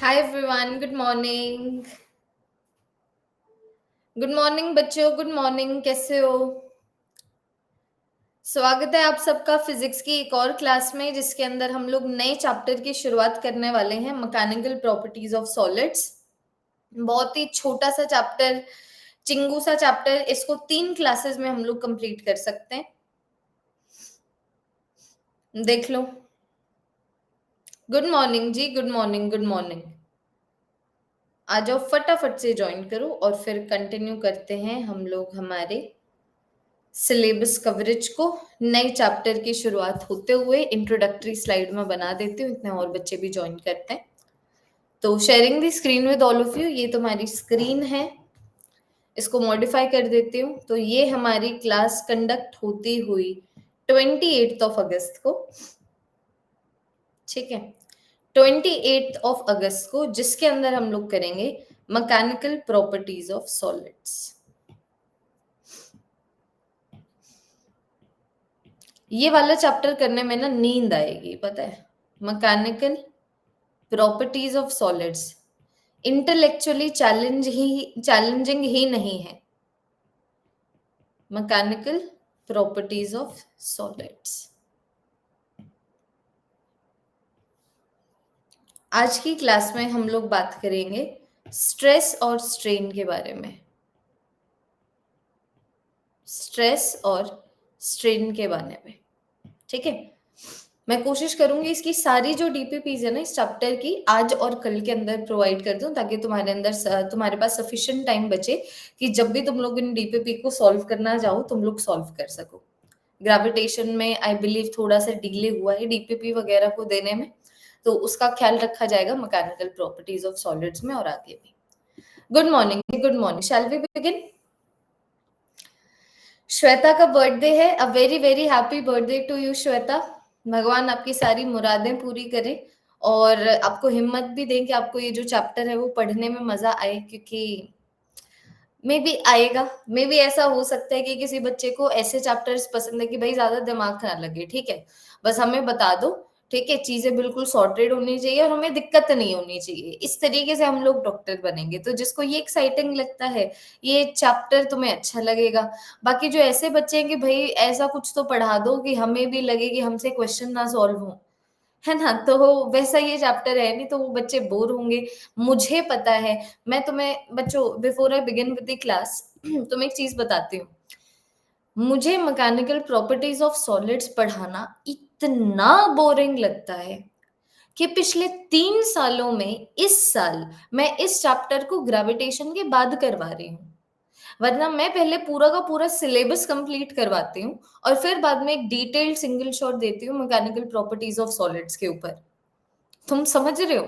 Hi everyone, good morning. Good morning बच्चों, good morning. कैसे हो? स्वागत है आप सबका फिजिक्स की एक और क्लास में, जिसके अंदर हम लोग नए चैप्टर की शुरुआत करने वाले हैं, मैकेनिकल प्रॉपर्टीज ऑफ सॉलिड्स। बहुत ही छोटा सा चैप्टर, चिंगू सा चैप्टर। इसको 3 क्लासेस में हम लोग कंप्लीट कर सकते हैं। देख लो। गुड मॉर्निंग जी, गुड मॉर्निंग, गुड मॉर्निंग। आ जाओ, फटाफट से ज्वाइन करो और फिर कंटिन्यू करते हैं हम लोग हमारे सिलेबस कवरेज को। नए चैप्टर की शुरुआत होते हुए इंट्रोडक्टरी स्लाइड में बना देती हूँ, इतने और बच्चे भी ज्वाइन करते हैं। तो sharing the screen with all of you. ये तुम्हारी स्क्रीन है, इसको मॉडिफाई कर देती हूँ। तो ये हमारी क्लास कंडक्ट होती हुई 28 ऑफ अगस्त को, ठीक है, 28 ऑफ अगस्त को, जिसके अंदर हम लोग करेंगे मैकेनिकल प्रॉपर्टीज ऑफ सॉलिड्स। ये वाला चैप्टर करने में ना नींद आएगी, पता है। Mechanical properties of solids intellectually challenging ही नहीं है। Mechanical properties of solids. आज की क्लास में हम लोग बात करेंगे स्ट्रेस और स्ट्रेन के बारे में। स्ट्रेस और स्ट्रेन के बारे में, ठीक है। मैं कोशिश करूंगी इसकी सारी जो डीपीपीज है ना इस चैप्टर की, आज और कल के अंदर प्रोवाइड कर दूं, ताकि तुम्हारे पास सफिशिएंट टाइम बचे कि जब भी तुम लोग इन डीपीपी को सॉल्व करना चाहो तुम लोग सॉल्व कर सको। ग्रेविटेशन में आई बिलीव थोड़ा सा डिले हुआ है डीपीपी वगैरह को देने में, तो उसका ख्याल रखा जाएगा मैकेनिकल प्रॉपर्टीज ऑफ सॉलिड्स में और आगे भी। Good morning, good morning. Shall we begin? Shweta का बर्थडे है। A very very happy birthday to you Shweta. भगवान आपकी सारी मुरादें पूरी करे और आपको हिम्मत भी दें कि आपको ये जो चैप्टर है वो पढ़ने में मजा आए, क्योंकि मे बी आएगा। मे बी ऐसा हो सकता है कि किसी बच्चे को ऐसे चैप्टर्स पसंद है कि भाई ज्यादा दिमाग ना लगे, ठीक है, बस हमें बता दो, ठीक है, चीजें बिल्कुल सॉर्टेड होनी चाहिए और हमें दिक्कत नहीं होनी चाहिए। इस तरीके से हम लोग डॉक्टर बनेंगे। तो जिसको ये एक्साइटिंग लगता है, ये चैप्टर तुम्हें अच्छा लगेगा। बाकी जो ऐसे बच्चे हैं कि भाई ऐसा कुछ तो पढ़ा दो कि हमें भी लगे कि हमसे क्वेश्चन ना सॉल्व हो, है ना, तो वैसा ये चैप्टर है नहीं, तो वो बच्चे बोर होंगे, मुझे पता है। मैं तुम्हें बच्चों, before I begin with the class, तुम्हें एक चीज बताती हूँ। मुझे मैकेनिकल प्रॉपर्टीज ऑफ सॉलिड्स पढ़ाना इतना बोरिंग लगता है कि पिछले 3 सालों में इस साल मैं इस चैप्टर को ग्रेविटेशन के बाद करवा रही हूँ। वरना मैं पहले पूरा का पूरा सिलेबस कंप्लीट करवाती हूँ और फिर बाद में एक डिटेल्ड सिंगल शॉट देती हूँ मैकेनिकल प्रॉपर्टीज ऑफ सॉलिड्स के ऊपर। तुम समझ रहे हो?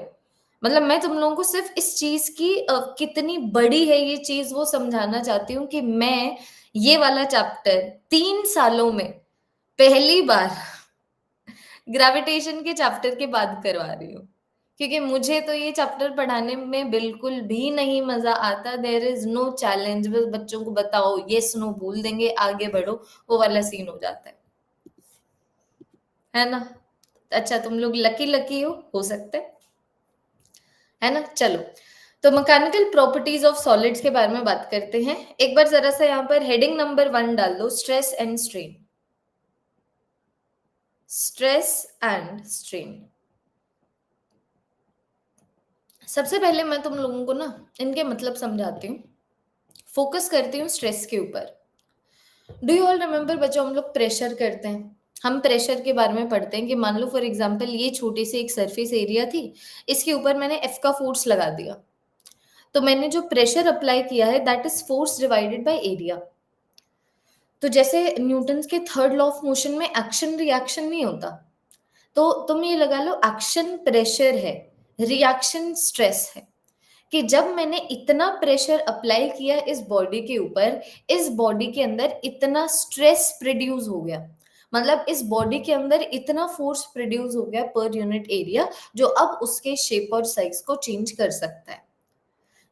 मतलब मैं तुम लोगों को सिर्फ इस चीज की कितनी बड़ी है ये चीज वो समझाना चाहती हूँ कि मैं ये वाला चैप्टर 3 सालों में पहली बार ग्रेविटेशन के चैप्टर के बाद करवा रही हूँ, क्योंकि मुझे तो ये चैप्टर पढ़ाने में बिल्कुल भी नहीं मजा आता। देयर इज नो चैलेंज, बस बच्चों को बताओ यस नो बोल देंगे, आगे बढ़ो, वो वाला सीन हो जाता है ना। अच्छा, तुम लोग लकी लकी हो सकता है ना। चलो, तो मैकेनिकल प्रॉपर्टीज ऑफ सॉलिड्स के बारे में बात करते हैं। एक बार जरा सा यहाँ पर हेडिंग नंबर 1 डाल दो, stress and strain. Stress and strain. सबसे पहले मैं तुम लोगों को ना इनके मतलब समझाती हूँ, फोकस करती हूँ स्ट्रेस के ऊपर। डू यू ऑल रिमेम्बर बच्चों, हम लोग प्रेशर करते हैं, हम प्रेशर के बारे में पढ़ते हैं कि मान लो फॉर एग्जांपल ये छोटी सी एक सरफेस एरिया थी, इसके ऊपर मैंने एफ का फोर्स लगा दिया, तो मैंने जो प्रेशर अप्लाई किया है that is force divided by area. तो जैसे न्यूटन के थर्ड लॉ ऑफ मोशन में एक्शन रिएक्शन नहीं होता, तो तुम ये लगा लो एक्शन प्रेशर है, रिएक्शन स्ट्रेस है। कि जब मैंने इतना प्रेशर अप्लाई किया इस बॉडी के ऊपर, इस बॉडी के अंदर इतना स्ट्रेस प्रोड्यूस हो गया, मतलब इस बॉडी के अंदर इतना फोर्स प्रोड्यूस हो गया पर यूनिट एरिया, जो अब उसके शेप और साइज को चेंज कर सकता है।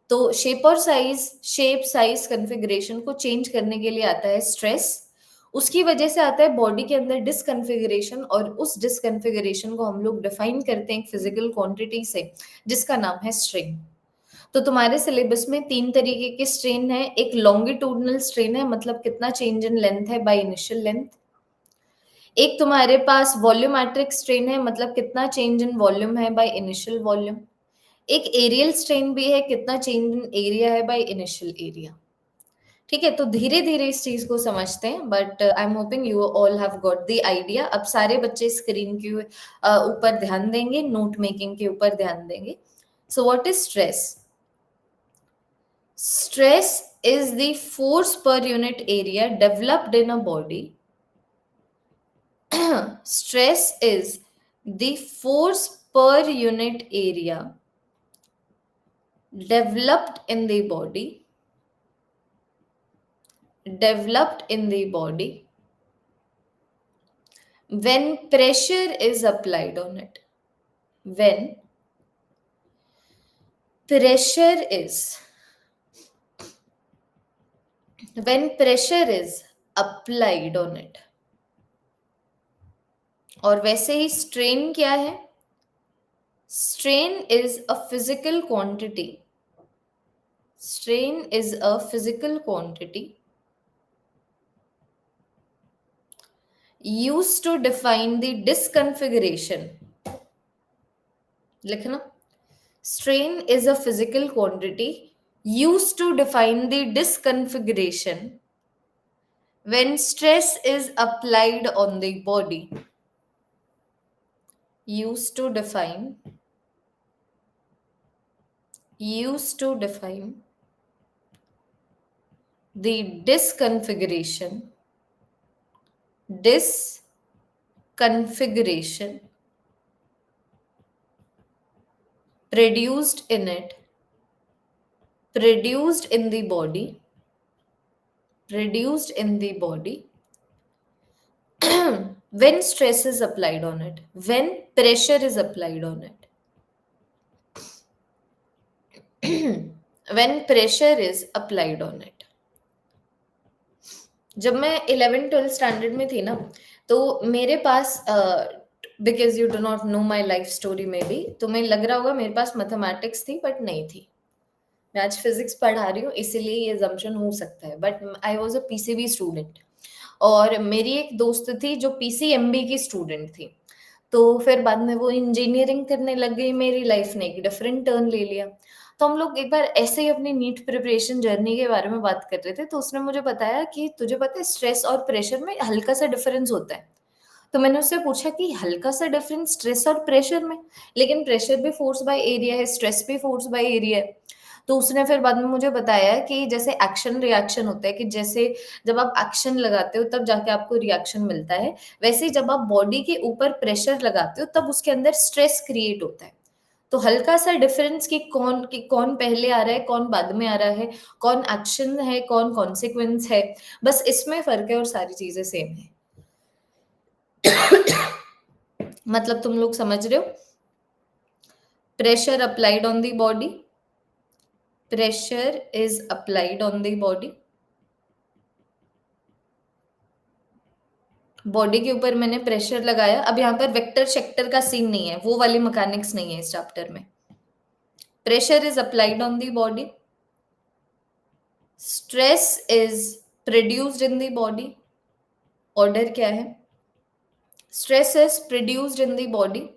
तो शेप और साइज, शेप साइज कॉन्फ़िगरेशन को चेंज करने के लिए आता है स्ट्रेस। उसकी वजह से आता है बॉडी के अंदर डिसकन्फिगरेशन, और उस डिसकन्फिगरेशन को हम लोग डिफाइन करते हैं एक फिजिकल क्वांटिटी से जिसका नाम है स्ट्रेन। तो तुम्हारे सिलेबस में 3 तरीके के स्ट्रेन है। एक लॉन्गिट्यूडनल स्ट्रेन है, मतलब कितना चेंज इन लेंथ है बाय इनिशियल लेंथ। एक तुम्हारे पास वॉल्यूमेट्रिक स्ट्रेन है, मतलब कितना चेंज इन वॉल्यूम है बाय इनिशियल वॉल्यूम। एक एरियल स्ट्रेन भी है, कितना चेंज इन एरिया है बाय इनिशियल एरिया। ठीक है, तो धीरे धीरे इस चीज को समझते हैं, but I am hoping you all have got the idea. अब सारे बच्चे स्क्रीन के ऊपर ध्यान देंगे, नोट मेकिंग के ऊपर ध्यान देंगे। So what is stress? Stress is the force per unit area developed in a body. Stress is the force per unit area developed in the body, developed in the body when pressure is applied on it. When pressure is applied on it. और वैसे ही strain क्या है? Strain is a physical quantity. Strain is a physical quantity used to define the disconfiguration. लिखना. Strain is a physical quantity used to define the disconfiguration when stress is applied on the body. Used to define the disconfiguration produced in the body when stress is applied on it, when pressure is applied on it. When pressure is applied on it. जब मैं 11th-12th standard में थी ना, तो मेरे पास because you do not know my life story में भी, तुम्हें लग रहा होगा मेरे पास मैथमेटिक्स थी, बट नहीं थी। मैं आज फिजिक्स पढ़ा रही हूँ, इसीलिए ये जम्पशन हो सकता है, but I was a PCB student. और मेरी एक दोस्त थी जो पीसीएमबी की स्टूडेंट थी, तो फिर बाद में वो इंजीनियरिंग करने लग गई। मेरी लाइफ ने एक डिफरेंट टर्न ले लिया। तो हम लोग एक बार ऐसे ही अपनी नीट प्रिपरेशन जर्नी के बारे में बात कर रहे थे, तो उसने मुझे बताया कि तुझे पता है स्ट्रेस और प्रेशर में हल्का सा डिफरेंस होता है। तो मैंने उससे पूछा कि हल्का सा डिफरेंस स्ट्रेस और प्रेशर में, लेकिन प्रेशर भी फोर्स बाय एरिया है, स्ट्रेस भी फोर्स बाय एरिया है। तो उसने फिर बाद में मुझे बताया कि जैसे एक्शन रिएक्शन होता है, कि जैसे जब आप एक्शन लगाते हो तब जाके आपको रिएक्शन मिलता है, वैसे ही जब आप बॉडी के ऊपर प्रेशर लगाते हो तब उसके अंदर स्ट्रेस क्रिएट होता है। तो हल्का सा डिफरेंस कि कौन पहले आ रहा है, कौन बाद में आ रहा है, कौन एक्शन है, कौन कॉन्सिक्वेंस है, बस इसमें फर्क है और सारी चीजें सेम है। मतलब तुम लोग समझ रहे हो? Pressure applied on the body, pressure is applied on the body, body के ऊपर मैंने प्रेशर लगाया। अब यहाँ पर वेक्टर शेक्टर का सीन नहीं है, वो वाली मैकेनिक्स नहीं है इस चैप्टर में। Pressure is applied on the body, stress is produced in the body. Order क्या है? Stress is produced in the body,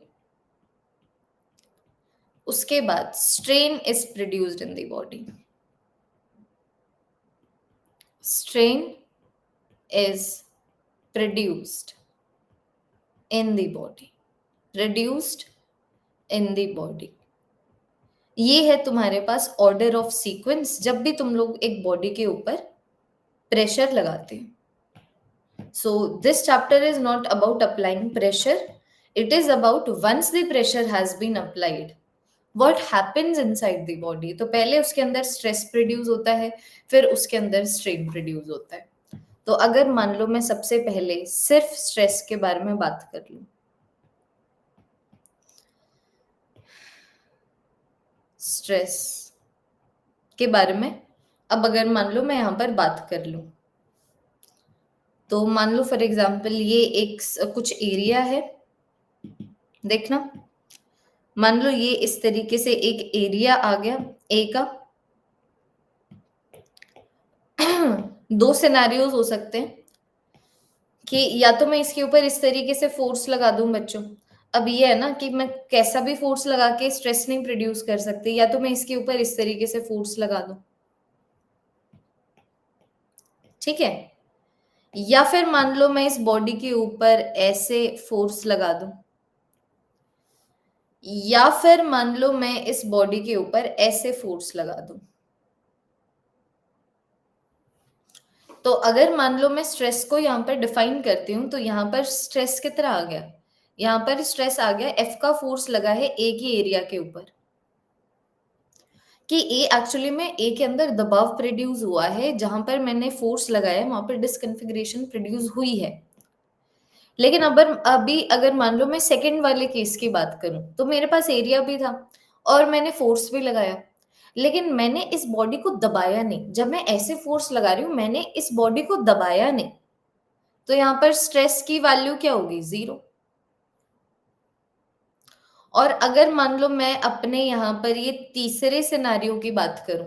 उसके बाद strain is produced in the body. Strain is produced in the body, produced in the body. ये है तुम्हारे पास order of sequence जब भी तुम लोग एक बॉडी के ऊपर प्रेशर लगाते हैं। So this chapter is not about applying pressure. It is about once the pressure has been applied, what happens inside the body. तो पहले उसके अंदर स्ट्रेस प्रोड्यूस होता है, फिर उसके अंदर स्ट्रेन प्रोड्यूस होता है। तो अगर मान लो मैं सबसे पहले सिर्फ स्ट्रेस के बारे में बात कर लूं, स्ट्रेस के बारे में, अब अगर मान लो मैं यहां पर बात कर लूं, तो मान लो फॉर एग्जांपल ये एक कुछ एरिया है, देखना, मान लो ये इस तरीके से एक एरिया आ गया ए का। दो सिनेरियोज हो सकते हैं कि या तो मैं इसके ऊपर इस तरीके से फोर्स लगा दूं बच्चों। अब ये है ना कि मैं कैसा भी फोर्स लगा के स्ट्रेस नहीं प्रोड्यूस कर सकती, या तो मैं इसके ऊपर इस तरीके से फोर्स लगा दूं, ठीक है, या फिर मान लो मैं इस बॉडी के ऊपर ऐसे फोर्स लगा दूं, या फिर मान लो मैं इस बॉडी के ऊपर ऐसे फोर्स लगा दूं। तो अगर मान लो मैं स्ट्रेस को यहाँ पर डिफाइन करती हूँ, तो यहाँ पर स्ट्रेस कितना आ गया, यहाँ पर स्ट्रेस आ गया एफ का फोर्स लगा है ए की एरिया के ऊपर, कि ए एक्चुअली में ए के अंदर दबाव प्रोड्यूस हुआ है, जहां पर मैंने फोर्स लगाया वहां पर डिसकन्फिग्रेशन प्रोड्यूस हुई है। लेकिन अब अभी अगर मान लो मैं सेकंड वाले केस की बात करूं, तो मेरे पास एरिया भी था और मैंने फोर्स भी लगाया, लेकिन मैंने इस बॉडी को दबाया नहीं। जब मैं ऐसे फोर्स लगा रही हूं, मैंने इस बॉडी को दबाया नहीं, तो यहाँ पर स्ट्रेस की वैल्यू क्या होगी, 0। और अगर मान लो मैं अपने यहाँ पर ये तीसरे सिनारियो की बात करूं,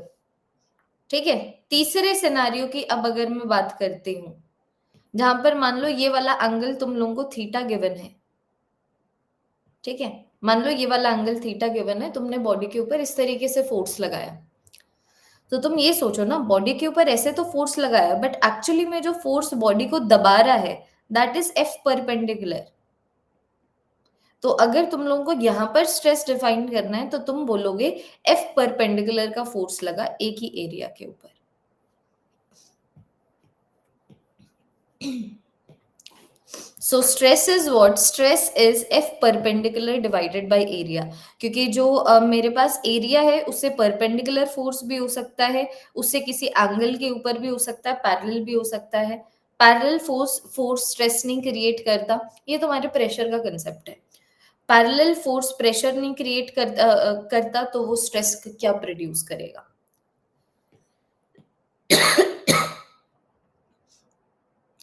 ठीक है, तीसरे सिनारियो की अब अगर मैं बात करती हूँ, जहां पर मान लो ये वाला एंगल तुम लोगों को थीटा गिवन है, ठीक है, मान लो ये वाला एंगल थीटा गिवन है, तुमने बॉडी के ऊपर इस तरीके से फोर्स लगाया, तो तुम ये सोचो ना, बॉडी के ऊपर ऐसे तो फोर्स लगाया, बट एक्चुअली में जो फोर्स बॉडी को दबा रहा है दैट इज एफ परपेंडिकुलर। तो अगर तुम लोगों को यहाँ पर स्ट्रेस डिफाइन करना है, तो तुम बोलोगे एफ परपेंडिकुलर का फोर्स लगा एक ही एरिया के ऊपर। So stress is what, stress is F perpendicular divided by area, क्योंकि जो मेरे पास एरिया है उससे परपेंडिकुलर फोर्स भी हो सकता है, उससे किसी एंगल के ऊपर भी हो सकता है, पैरेलल भी हो सकता है। पैरेलल फोर्स फोर्स स्ट्रेस नहीं क्रिएट करता, ये तुम्हारे प्रेशर का कंसेप्ट है। पैरेलल फोर्स प्रेशर नहीं क्रिएट करता, तो वो स्ट्रेस क्या प्रोड्यूस करेगा।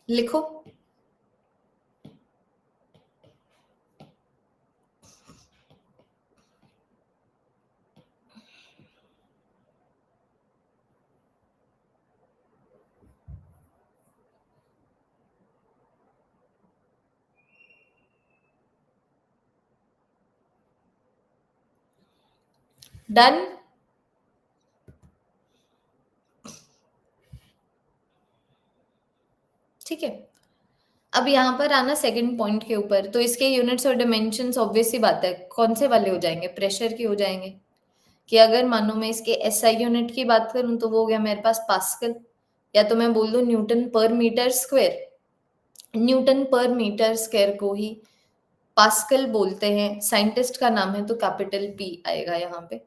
लिखो। डन। ठीक है, अब यहाँ पर आना सेकंड पॉइंट के ऊपर। तो इसके यूनिट्स और डायमेंशंस ऑब्वियस सी बात है, कौन से वाले हो जाएंगे, प्रेशर के हो जाएंगे। कि अगर मानो मैं इसके एसआई यूनिट की बात करूं, तो वो हो गया मेरे पास पास्कल, या तो मैं बोल दूं न्यूटन पर मीटर स्क्वायर। न्यूटन पर मीटर स्क्वायर को ही पास्कल बोलते हैं, साइंटिस्ट का नाम है तो कैपिटल पी आएगा यहाँ पे।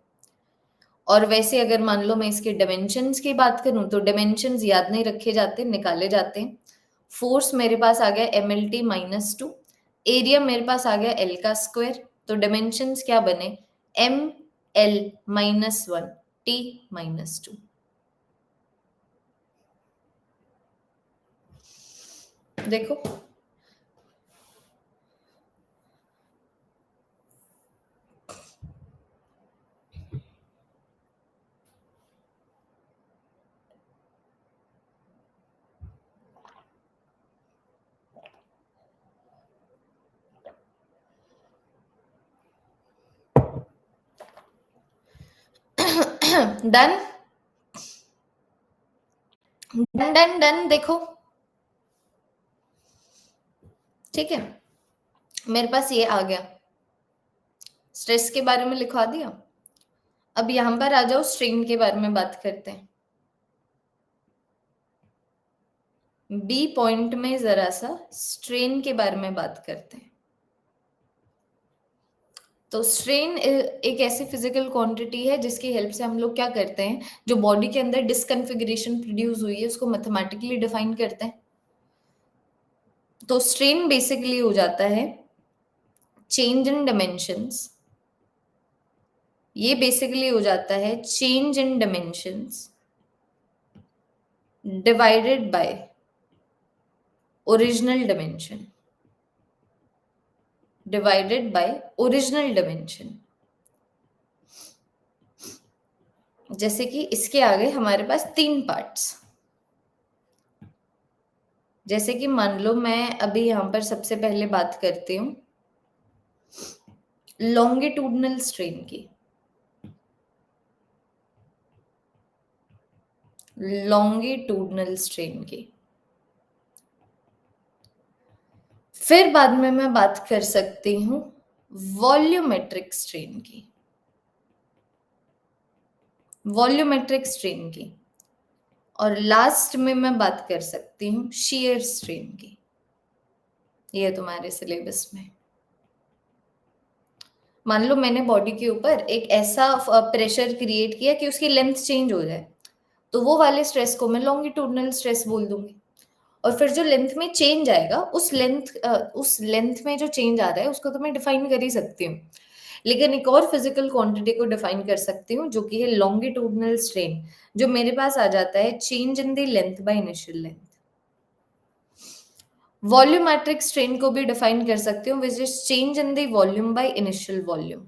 और वैसे अगर मान लो मैं इसके डायमेंशंस की बात करूं, तो डायमेंशंस याद नहीं रखे जाते, निकाले जाते हैं। फोर्स मेरे पास आ गया mlt-2, एरिया मेरे पास आ गया एल का स्क्वायर, तो डायमेंशंस क्या बने, ml-1 t-2। देखो डन डन डन डन। देखो ठीक है, मेरे पास ये आ गया, स्ट्रेस के बारे में लिखवा दिया। अब यहां पर आ जाओ, स्ट्रेन के बारे में बात करते हैं। बी पॉइंट में जरा सा स्ट्रेन के बारे में बात करते हैं। तो स्ट्रेन एक ऐसी फिजिकल क्वांटिटी है जिसकी हेल्प से हम लोग क्या करते हैं, जो बॉडी के अंदर डिसकन्फिग्रेशन प्रोड्यूस हुई है उसको मैथमेटिकली डिफाइन करते हैं। तो स्ट्रेन बेसिकली हो जाता है चेंज इन डायमेंशंस, ये बेसिकली हो जाता है change in dimensions divided by original dimension divided by original dimension. जैसे कि इसके आगे हमारे पास 3 पार्ट्स। जैसे कि मान लो मैं अभी यहां पर सबसे पहले बात करती हूं लॉन्गिट्यूडनल स्ट्रेन की। लॉन्गिट्यूडनल स्ट्रेन की फिर बाद में मैं बात कर सकती हूं वॉल्यूमेट्रिक स्ट्रेन की। वॉल्यूमेट्रिक स्ट्रेन की और लास्ट में मैं बात कर सकती हूं शियर स्ट्रेन की। ये तुम्हारे सिलेबस में। मान लो मैंने बॉडी के ऊपर एक ऐसा प्रेशर क्रिएट किया कि उसकी लेंथ चेंज हो जाए, तो वो वाले स्ट्रेस को मैं लॉन्गिट्यूडनल स्ट्रेस बोल दूंगी। और फिर जो लेंथ में चेंज आएगा उस लेंथ में जो चेंज आ रहा है उसको तो मैं डिफाइन कर ही सकती हूँ, लेकिन एक और फिजिकल क्वांटिटी को डिफाइन कर सकती हूँ जो कि है लॉन्गिट्यूडनल स्ट्रेन, जो मेरे पास आ जाता है change in the length by initial length. Volumetric strain को भी डिफाइन कर सकती हूँ which is change in the volume by initial volume.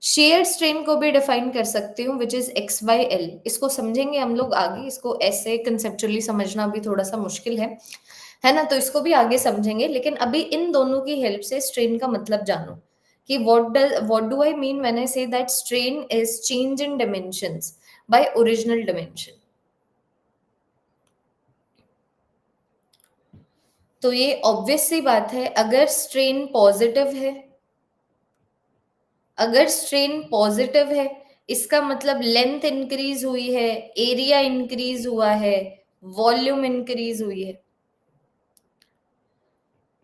Shear strain को भी डिफाइन कर सकती हूँ which is x by L. इसको समझेंगे हम लोग आगे, इसको ऐसे कंसेप्चुअली समझना भी थोड़ा सा मुश्किल है ना, तो इसको भी आगे समझेंगे। लेकिन अभी इन दोनों की हेल्प से स्ट्रेन का मतलब जानो कि what do I mean when I say that strain is change in dimensions by original dimension. तो ये ऑब्वियस सी बात है, अगर स्ट्रेन पॉजिटिव है, अगर स्ट्रेन पॉजिटिव है इसका मतलब लेंथ इंक्रीज हुई है, एरिया इंक्रीज हुआ है, वॉल्यूम इंक्रीज हुई है।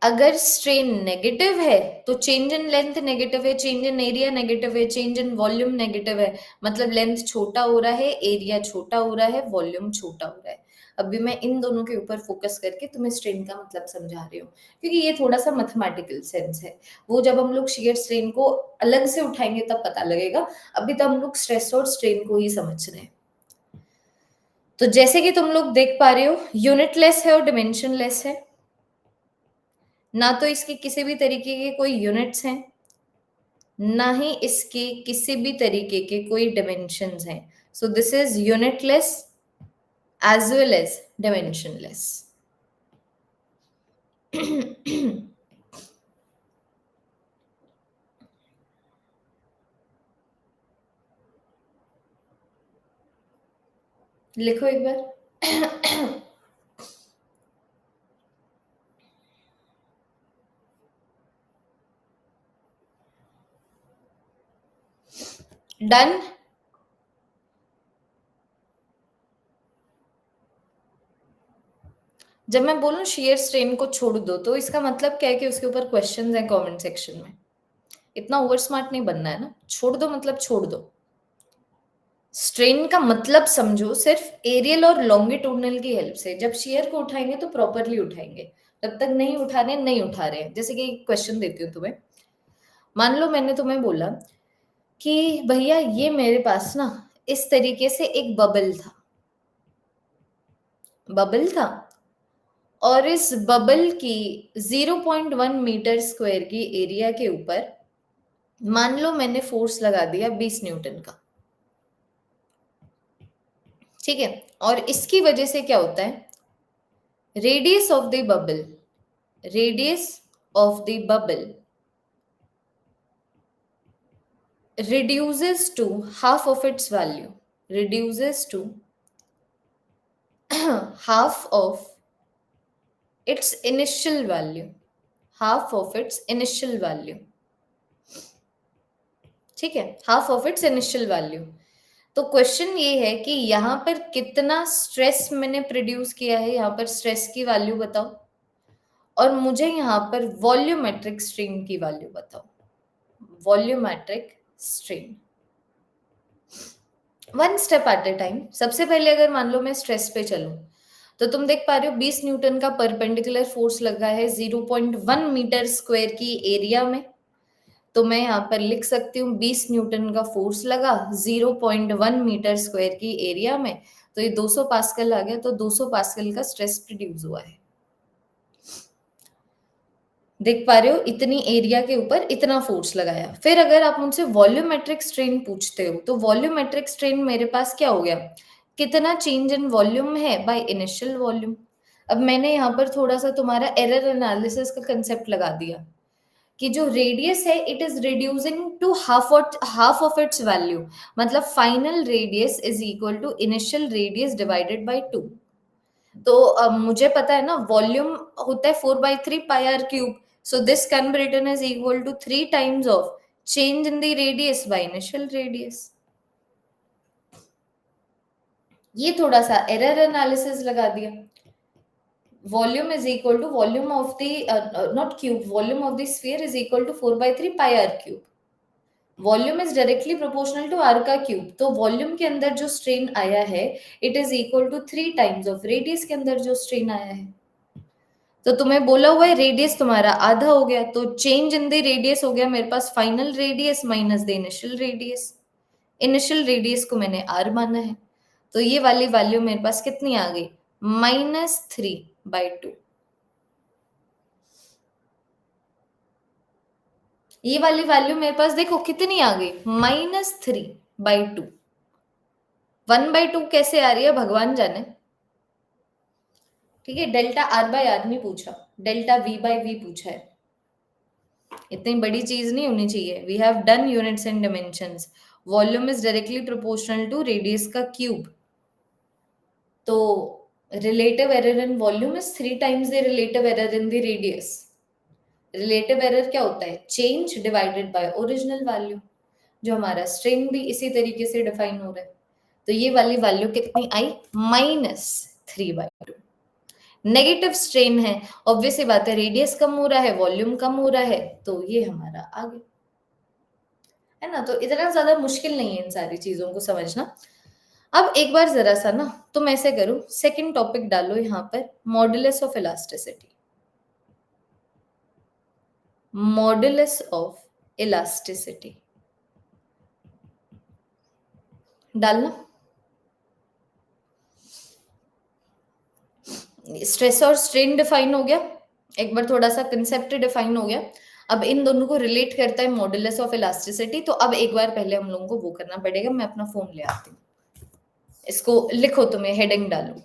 अगर स्ट्रेन नेगेटिव है तो चेंज इन लेंथ नेगेटिव है, चेंज इन एरिया नेगेटिव है, चेंज इन वॉल्यूम नेगेटिव है। मतलब लेंथ छोटा हो रहा है, एरिया छोटा हो रहा है, वॉल्यूम छोटा हो रहा है। अभी मैं इन दोनों के ऊपर फोकस करके तुम्हें स्ट्रेन का मतलब समझा रही हूँ, क्योंकि ये थोड़ा सा मैथमेटिकल सेंस है। वो जब हम लोग शियर स्ट्रेन को अलग से उठाएंगे तब पता लगेगा। अभी तो हम लोग स्ट्रेस और स्ट्रेन को ही समझ रहे हैं। तो जैसे कि तुम लोग देख पा रहे हो, यूनिटलेस है और डिमेंशनलेस है। ना तो इसके किसी भी तरीके के कोई यूनिट्स हैं, ना ही इसके किसी भी तरीके के कोई डिमेंशंस हैं। So this is unitless as well as dimensionless. लिखो एक बार। डन। जब मैं बोलूं शेयर स्ट्रेन को छोड़ दो तो इसका मतलब क्या है कि उसके ऊपर क्वेश्चंस हैं कमेंट सेक्शन में। इतना ओवर स्मार्ट नहीं बनना है ना, छोड़ दो मतलब छोड़ दो। स्ट्रेन का मतलब समझो सिर्फ एरियल और लॉन्गिट्यूडनल की हेल्प से। जब शेयर को उठाएंगे तो प्रॉपरली उठाएंगे, तब तक नहीं उठा रहे नहीं उठा रहे। जैसे कि क्वेश्चन देती हूँ तुम्हें, मान लो मैंने तुम्हें बोला कि भैया ये मेरे पास ना इस तरीके से एक बबल था और इस बबल की 0.1 मीटर स्क्वायर की एरिया के ऊपर मान लो मैंने फोर्स लगा दिया 20 न्यूटन का। ठीक है, और इसकी वजह से क्या होता है, radius of the bubble, radius of the bubble reduces to half of its value, reduces to half of its initial value, half of its initial value। ठीक है, half of it's initial value. तो question ये है कि यहाँ पर कितना stress मैंने प्रोड्यूस किया है, यहाँ पर स्ट्रेस की वैल्यू बताओ, और मुझे यहाँ पर वॉल्यूमेट्रिक स्ट्रेन की वैल्यू बताओ। Volumetric strain, one step at A time. सबसे पहले अगर मान लो मैं स्ट्रेस पे चलूं तो तुम देख पा रहे हो 20 न्यूटन का परपेंडिकुलर फोर्स लगा है 0.1 मीटर स्क्वायर की एरिया में। तो मैं यहाँ पर लिख सकती हूँ 20 न्यूटन का फोर्स लगा 0.1 मीटर स्क्वायर की एरिया में, तो ये 200 पास्कल आ गया। तो 200 पास्कल का स्ट्रेस प्रोड्यूस हुआ है। देख पा रहे हो, इतनी एरिया के ऊपर इतना फोर्स लगाया। फिर अगर आप मुझसे वॉल्यूमेट्रिक स्ट्रेन पूछते हो, तो वॉल्यूमेट्रिक स्ट्रेन मेरे पास क्या हो गया, कितना चेंज इन वॉल्यूम है बाय इनिशियल वॉल्यूम। अब मैंने यहाँ पर थोड़ा सा तुम्हारा एरर एनालिसिस का कंसेप्ट लगा दिया कि जो रेडियस है it is reducing to half of its value, मतलब final radius is equal to initial radius divided by 2। तो मुझे पता है ना, वॉल्यूम होता है 4/3 πr cube, so this can be written is equal to 3 times of change in the radius by initial radius. ये थोड़ा सा एरर एनालिसिस लगा दिया। volume is equal to volume of the not cube, volume of the sphere is equal to 4/3 πr cube। Volume is directly proportional to R का cube, तो volume के अंदर जो स्ट्रेन आया है it is equal to 3 times of radius के अंदर जो स्ट्रेन आया है। तो तुम्हें बोला हुआ है रेडियस तुम्हारा आधा हो गया, तो चेंज इन द रेडियस हो गया मेरे पास final radius minus the initial radius. Initial radius को मैंने आर माना है, तो ये वाली वैल्यू मेरे पास कितनी आ गई, -3/2। ये वाली वैल्यू मेरे पास देखो कितनी आ गई, -3/2। 1/2 कैसे आ रही है भगवान जाने। ठीक है, डेल्टा आर बाय आर नहीं पूछा, डेल्टा वी बाय वी पूछा है। इतनी बड़ी चीज नहीं होनी चाहिए। We have done units and dimensions. Volume is directly proportional to radius का क्यूब, तो relative error in volume is 3 times the relative error in the radius. Relative error क्या होता है, change divided by original value, जो हमारा strain भी इसी तरीके से डिफाइन हो रहा है। तो ये वाली वैल्यू कितनी आई, -3/2। नेगेटिव स्ट्रेन है, ऑब्वियस सी बात है, रेडियस कम हो रहा है, वॉल्यूम कम हो रहा है, तो ये हमारा आ गया, है ना। तो इतना ज्यादा मुश्किल नहीं है इन सारी चीजों को समझना। अब एक बार जरा सा ना तुम ऐसे करो, सेकंड टॉपिक डालो यहाँ पर, modulus of elasticity. Modulus of elasticity डालना। स्ट्रेस और स्ट्रेन डिफाइन हो गया, एक बार थोड़ा सा कंसेप्ट डिफाइन हो गया। अब इन दोनों को रिलेट करता है मॉडुलस ऑफ इलास्टिसिटी। तो अब एक बार पहले हम लोगों को वो करना पड़ेगा, मैं अपना फोन ले आती हूँ, इसको लिखो, तुम्हें हेडिंग डालो।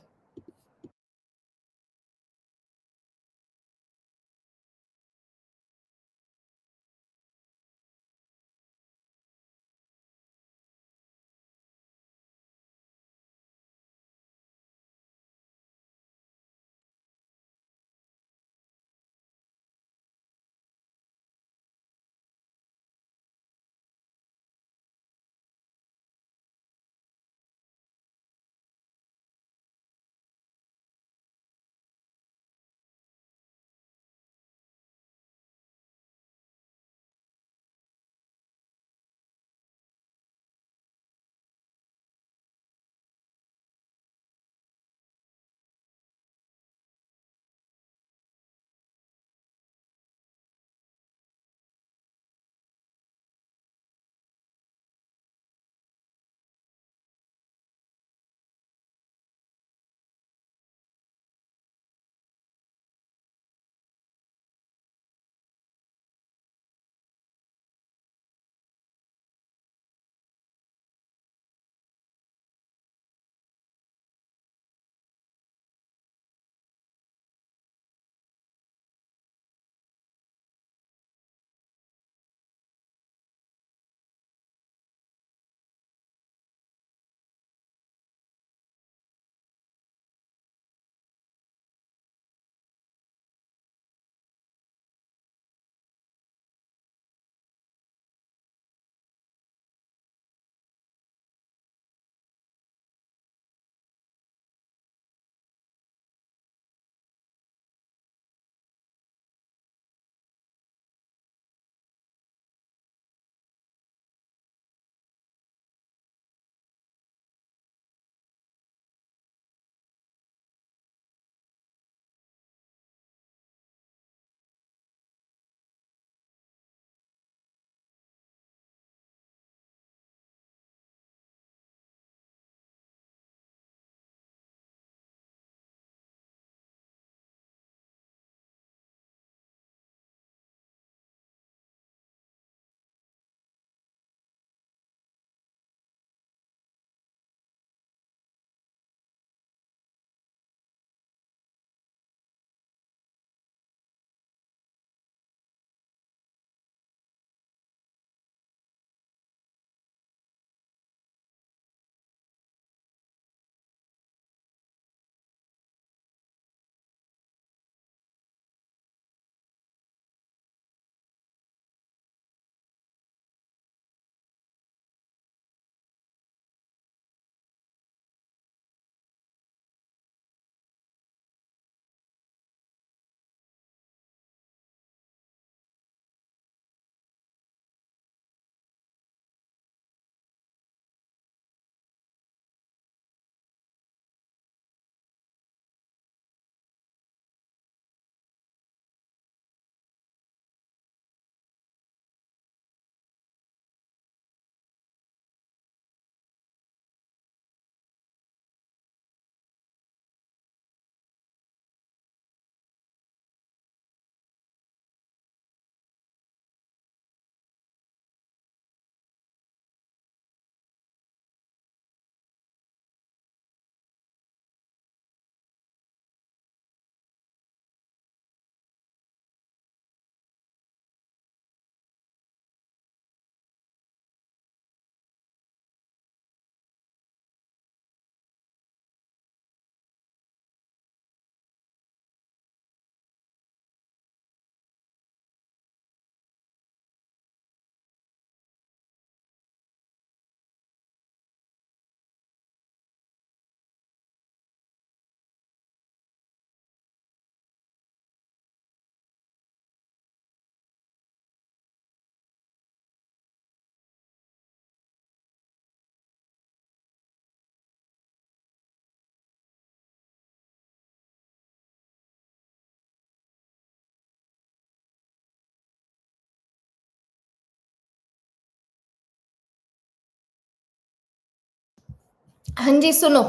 हाँ जी, सुनो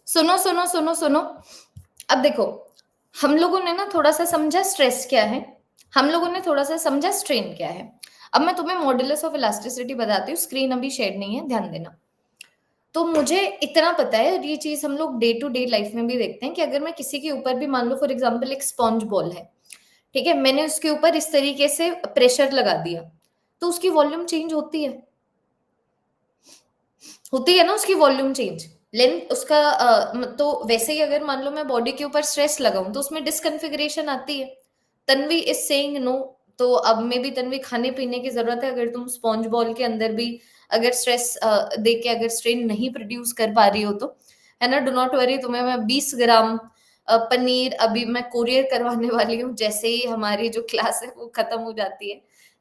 सुनो सुनो सुनो सुनो। अब देखो, हम लोगों ने ना थोड़ा सा समझा स्ट्रेस क्या है, हम लोगों ने थोड़ा सा समझा स्ट्रेन क्या है। अब मैं तुम्हें मॉडुलस ऑफ इलास्टिसिटी बताती हूँ, स्क्रीन अभी शेयर नहीं है, ध्यान देना। तो मुझे इतना पता है, और ये चीज हम लोग डे टू डे लाइफ में भी देखते हैं, कि अगर मैं किसी के ऊपर भी, मान लो फॉर एग्जाम्पल एक स्पॉन्ज बॉल है, ठीक है, मैंने उसके ऊपर इस तरीके से प्रेशर लगा दिया, तो उसकी वॉल्यूम चेंज होती है ना, उसकी वॉल्यूम चेंज, लेंथ उसका तो वैसे ही अगर मान लो मैं बॉडी के ऊपर स्ट्रेस लगाऊं तो उसमें डिसकन्फिगरेशन आती है। तन्वी इज सेइंग नो, तो अब में भी तन्वी खाने पीने की जरूरत है, अगर तुम स्पॉन्ज बॉल के अंदर भी अगर स्ट्रेस दे के अगर स्ट्रेन नहीं प्रोड्यूस कर पा रही हो तो, है ना, डू नॉट वरी, तुम्हें मैं 20 ग्राम पनीर अभी मैं कुरियर करवाने वाली हूँ, जैसे ही हमारी जो क्लास है वो खत्म हो जाती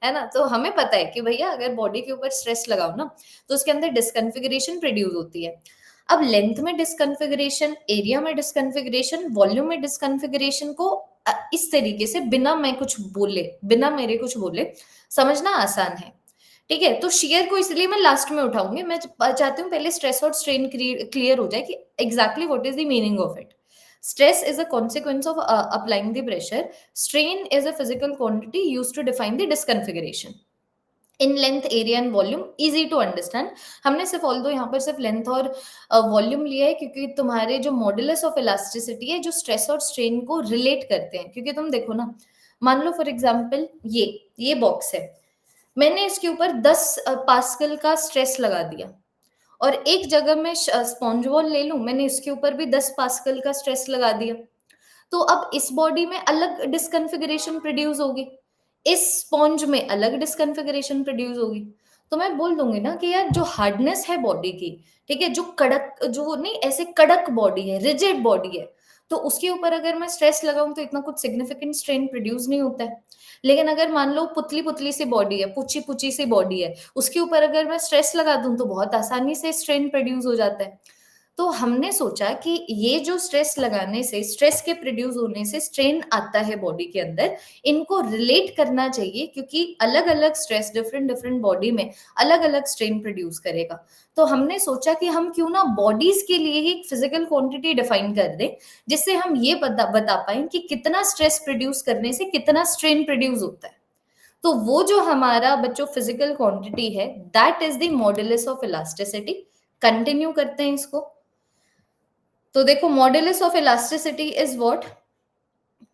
है ना। तो हमें पता है कि भैया अगर बॉडी के ऊपर स्ट्रेस लगाओ ना तो उसके अंदर डिसकन्फिगरेशन प्रोड्यूस होती है। अब लेंथ में डिसकन्फिगरेशन, एरिया में डिसकन्फिगरेशन, वॉल्यूम में डिसकन्फिगरेशन को इस तरीके से बिना मैं कुछ बोले, बिना मेरे कुछ बोले समझना आसान है। ठीक है, तो शेयर को इसलिए मैं लास्ट में उठाऊंगी, मैं चाहती हूँ पहले स्ट्रेस और स्ट्रेन क्लियर हो जाए कि exactly what is the meaning of it. Stress is a consequence of applying the pressure. Strain is a physical quantity used to define the disconfiguration in length, area and volume, easy to understand. हमने सिर्फ all दो यहाँ पर सिर्फ length और volume लिया है, क्योंकि तुम्हारे जो मॉडुलस ऑफ इलास्टिसिटी है, जो स्ट्रेस और स्ट्रेन को रिलेट करते हैं, क्योंकि तुम देखो ना, मान लो फॉर एग्जाम्पल ये बॉक्स है, मैंने इसके ऊपर 10 पास्कल का स्ट्रेस लगा दिया, और एक जगह मैं स्पॉन्ज बॉल ले लूं, मैंने इसके ऊपर भी 10 पास्कल का स्ट्रेस लगा दिया, तो अब इस बॉडी में अलग डिसकन्फिगरेशन प्रोड्यूस होगी, इस स्पॉन्ज में अलग डिसकन्फिगरेशन प्रोड्यूस होगी। तो मैं बोल दूंगी ना कि यार जो हार्डनेस है बॉडी की, ठीक है, जो कड़क, जो नहीं ऐसे कड़क बॉडी है, रिजिड बॉडी है, तो उसके ऊपर अगर मैं स्ट्रेस लगाऊं तो इतना कुछ सिग्निफिकेंट स्ट्रेन प्रोड्यूस नहीं होता है। लेकिन अगर मान लो पुतली पुतली सी बॉडी है, पुची पुची सी बॉडी है, उसके ऊपर अगर मैं स्ट्रेस लगा दूं तो बहुत आसानी से स्ट्रेन प्रोड्यूस हो जाता है। तो हमने सोचा कि ये जो स्ट्रेस लगाने से, स्ट्रेस के प्रोड्यूस होने से स्ट्रेन आता है बॉडी के अंदर, इनको रिलेट करना चाहिए, क्योंकि अलग अलग स्ट्रेस डिफरेंट डिफरेंट बॉडी में अलग अलग स्ट्रेन प्रोड्यूस करेगा। तो हमने सोचा कि हम क्यों ना बॉडीज के लिए ही एक फिजिकल क्वांटिटी डिफाइन कर दें, जिससे हम ये बता पाए कि कितना स्ट्रेस प्रोड्यूस करने से कितना स्ट्रेन प्रोड्यूस होता है। तो वो जो हमारा बच्चों फिजिकल क्वांटिटी है, that is the modulus of elasticity. Continue करते हैं इसको। तो देखो, modulus of elasticity is what?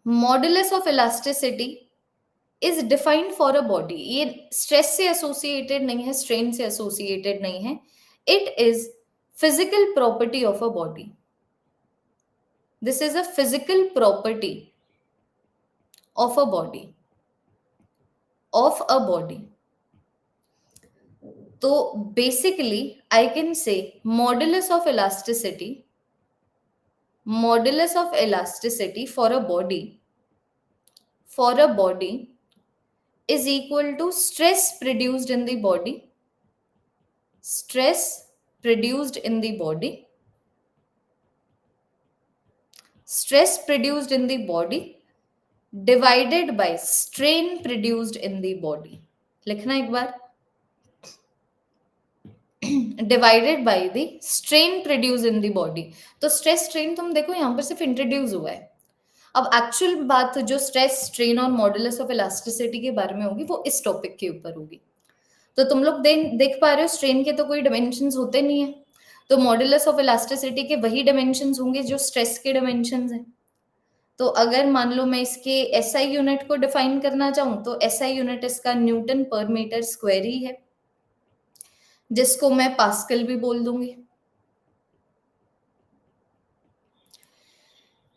Modulus of elasticity is defined for a body. ये स्ट्रेस से एसोसिएटेड नहीं है, स्ट्रेन से एसोसिएटेड नहीं है, it is physical property of a body. This is a physical property of a body, of a body. तो basically I can say modulus of elasticity, modulus of elasticity for a body is equal to stress produced in the body, stress produced in the body, stress produced in the body divided by strain produced in the body। लिखना एक बार, divided by the strain produce in the body. तो stress strain तुम देखो यहाँ पर सिर्फ introduce हुआ है, अब एक्चुअल बात जो स्ट्रेस, स्ट्रेन और मॉडुलस ऑफ इलास्टिसिटी के बारे में होगी वो इस टॉपिक के ऊपर होगी। तो तुम लोग देख पा रहे हो, स्ट्रेन के तो कोई डायमेंशंस होते नहीं है, तो मॉडुलस ऑफ इलास्टिसिटी के वही डायमेंशंस होंगे जो स्ट्रेस के डायमेंशंस हैं। तो अगर मान लो मैं इसके एसआई यूनिट को डिफाइन करना चाहूँ तो एसआई यूनिट इसका न्यूटन पर मीटर स्क्वायर ही है, जिसको मैं पास्कल भी बोल दूंगी।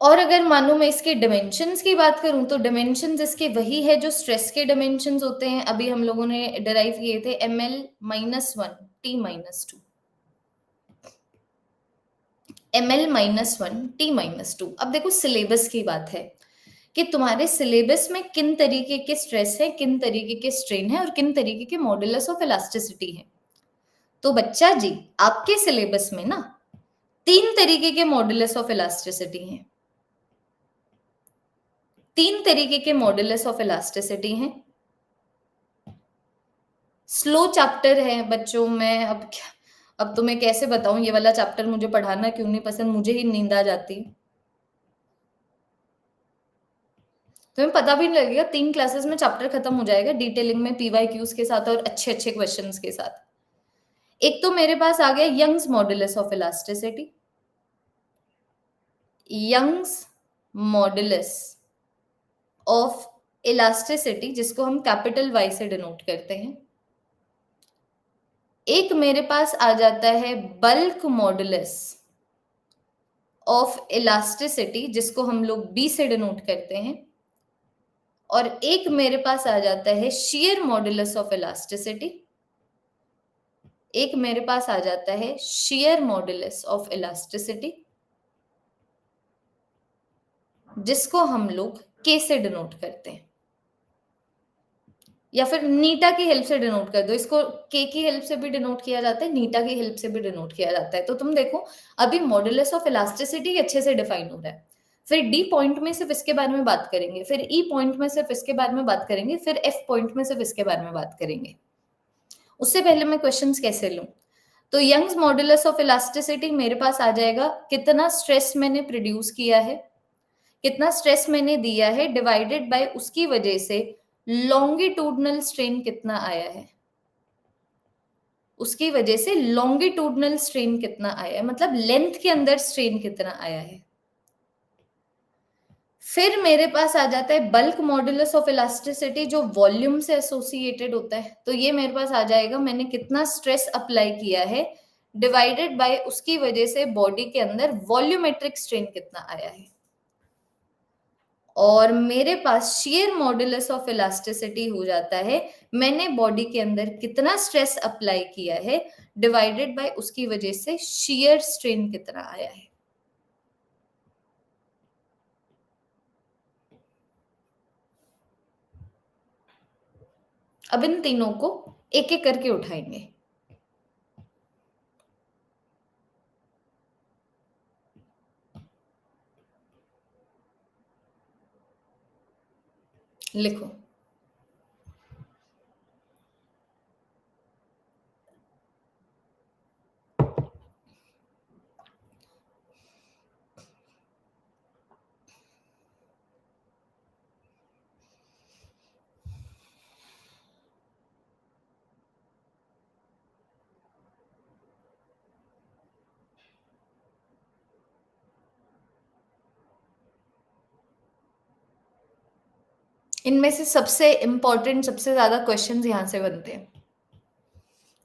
और अगर मानो मैं इसके डायमेंशंस की बात करूं तो डायमेंशंस इसके वही है जो स्ट्रेस के डायमेंशंस होते हैं, अभी हम लोगों ने डिराइव किए थे, ml-1 t-2, ml-1 t-2। अब देखो सिलेबस की बात है कि तुम्हारे सिलेबस में किन तरीके के स्ट्रेस है, किन तरीके के स्ट्रेन है, और किन तरीके के मॉडुलस ऑफ इलास्टिसिटी है। तो बच्चा जी, आपके सिलेबस में ना 3 तरीके के मॉडुलस ऑफ इलास्टिसिटी हैं, 3 तरीके के मॉडुलस ऑफ इलास्टिसिटी हैं। स्लो चैप्टर है बच्चों, मैं अब क्या अब तो मैं कैसे बताऊं, ये वाला चैप्टर मुझे पढ़ाना क्यों नहीं पसंद, मुझे ही नींद आ जाती है। तुम्हें पता भी नहीं लगेगा, 3 क्लासेस में चैप्टर खत्म हो जाएगा डिटेलिंग में, पीवाईक्यूज के साथ और अच्छे अच्छे क्वेश्चंस के साथ। एक तो मेरे पास आ गया Young's modulus of elasticity. Young's modulus of elasticity, जिसको हम कैपिटल वाई से डिनोट करते हैं। एक मेरे पास आ जाता है बल्क मॉडुलस ऑफ इलास्टिसिटी, जिसको हम लोग बी से डिनोट करते हैं। और एक मेरे पास आ जाता है शियर मॉडुलस ऑफ इलास्टिसिटी। एक मेरे पास आ जाता है शियर मॉडुलस ऑफ इलास्टिसिटी, जिसको हम लोग के से डिनोट करते हैं, या फिर नीटा की हेल्प से डिनोट कर दो इसको। के की हेल्प से भी डिनोट किया जाता है, नीटा की हेल्प से भी डिनोट किया जाता है। तो तुम देखो अभी मॉडुलस ऑफ इलास्टिसिटी अच्छे से डिफाइन हो रहा है, फिर डी पॉइंट में सिर्फ इसके बारे में बात करेंगे, फिर ई पॉइंट में सिर्फ इसके बारे में बात करेंगे, फिर एफ पॉइंट में सिर्फ इसके बारे में बात करेंगे। उससे पहले मैं क्वेश्चंस कैसे लूं, तो यंग्स मॉडुलस ऑफ इलास्टिसिटी मेरे पास आ जाएगा कितना स्ट्रेस मैंने प्रोड्यूस किया है, कितना स्ट्रेस मैंने दिया है, डिवाइडेड बाय उसकी वजह से लॉन्गिट्यूडनल स्ट्रेन कितना आया है, उसकी वजह से लॉन्गिट्यूडनल स्ट्रेन कितना आया है, मतलब लेंथ के अंदर स्ट्रेन कितना आया है। फिर मेरे पास आ जाता है बल्क मॉडुलस ऑफ इलास्टिसिटी, जो वॉल्यूम से एसोसिएटेड होता है। तो ये मेरे पास आ जाएगा मैंने कितना स्ट्रेस अप्लाई किया है, डिवाइडेड बाय उसकी वजह से बॉडी के अंदर वॉल्यूमेट्रिक स्ट्रेन कितना आया है। और मेरे पास शियर मॉडुलस ऑफ इलास्टिसिटी हो जाता है मैंने बॉडी के अंदर कितना स्ट्रेस अप्लाई किया है, डिवाइडेड बाय उसकी वजह से शियर स्ट्रेन कितना आया है। अब इन तीनों को एक एक करके उठाएंगे। लिखो। इनमें से सबसे इंपॉर्टेंट, सबसे ज्यादा क्वेश्चंस यहां से बनते हैं।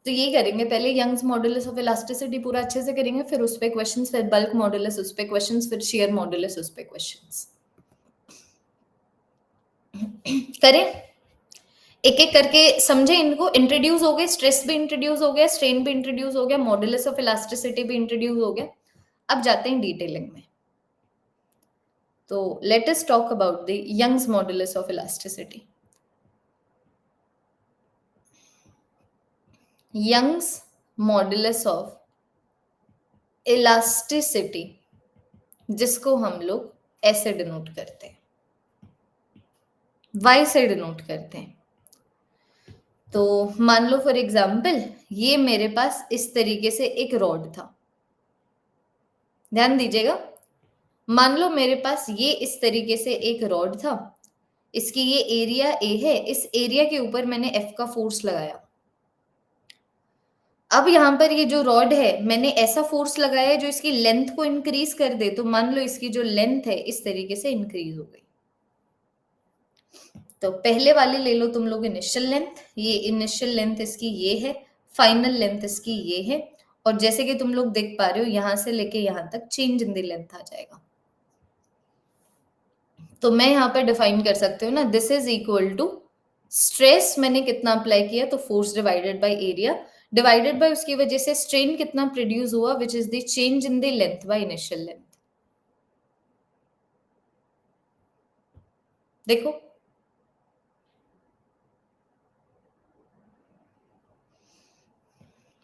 तो ये करेंगे, पहले यंग्स मॉडुलस ऑफ इलास्टिसिटी पूरा अच्छे से करेंगे, फिर उस पे क्वेश्चंस, फिर बल्क मॉडुलस उस पे क्वेश्चंस, फिर शियर मॉडुलस उस पे क्वेश्चंस। करें एक एक करके, समझे इनको। इंट्रोड्यूस हो गए, स्ट्रेस भी इंट्रोड्यूस हो गया, स्ट्रेन भी इंट्रोड्यूस हो गया, मॉडुलस ऑफ इलास्टिसिटी भी इंट्रोड्यूस हो गया। अब जाते हैं डिटेलिंग में। तो let us talk about the Young's modulus of elasticity. Young's modulus of elasticity, जिसको हम लोग ऐसे डिनोट करते हैं, वाई से डिनोट करते हैं। तो मान लो फॉर एग्जाम्पल ये मेरे पास इस तरीके से एक रॉड था, ध्यान दीजिएगा। मान लो मेरे पास ये इस तरीके से एक रॉड था, इसकी ये एरिया ए है, इस एरिया के ऊपर मैंने एफ का फोर्स लगाया। अब यहां पर ये जो रॉड है मैंने ऐसा फोर्स लगाया है जो इसकी लेंथ को इंक्रीज कर दे, तो मान लो इसकी जो लेंथ है इस तरीके से इंक्रीज हो गई। तो पहले वाले ले लो तुम लोग इनिशियल लेंथ, ये इनिशियल लेंथ इसकी ये है, फाइनल लेंथ इसकी ये है, और जैसे कि तुम लोग देख पा रहे हो यहां से लेके यहां तक चेंज इन द लेंथ आ जाएगा। तो मैं यहाँ पर डिफाइन कर सकते हो ना, this is equal to stress मैंने कितना अप्लाई किया, तो force divided by area, divided by उसकी वजह से स्ट्रेन कितना प्रोड्यूस हुआ, which is the change in the length by initial length. देखो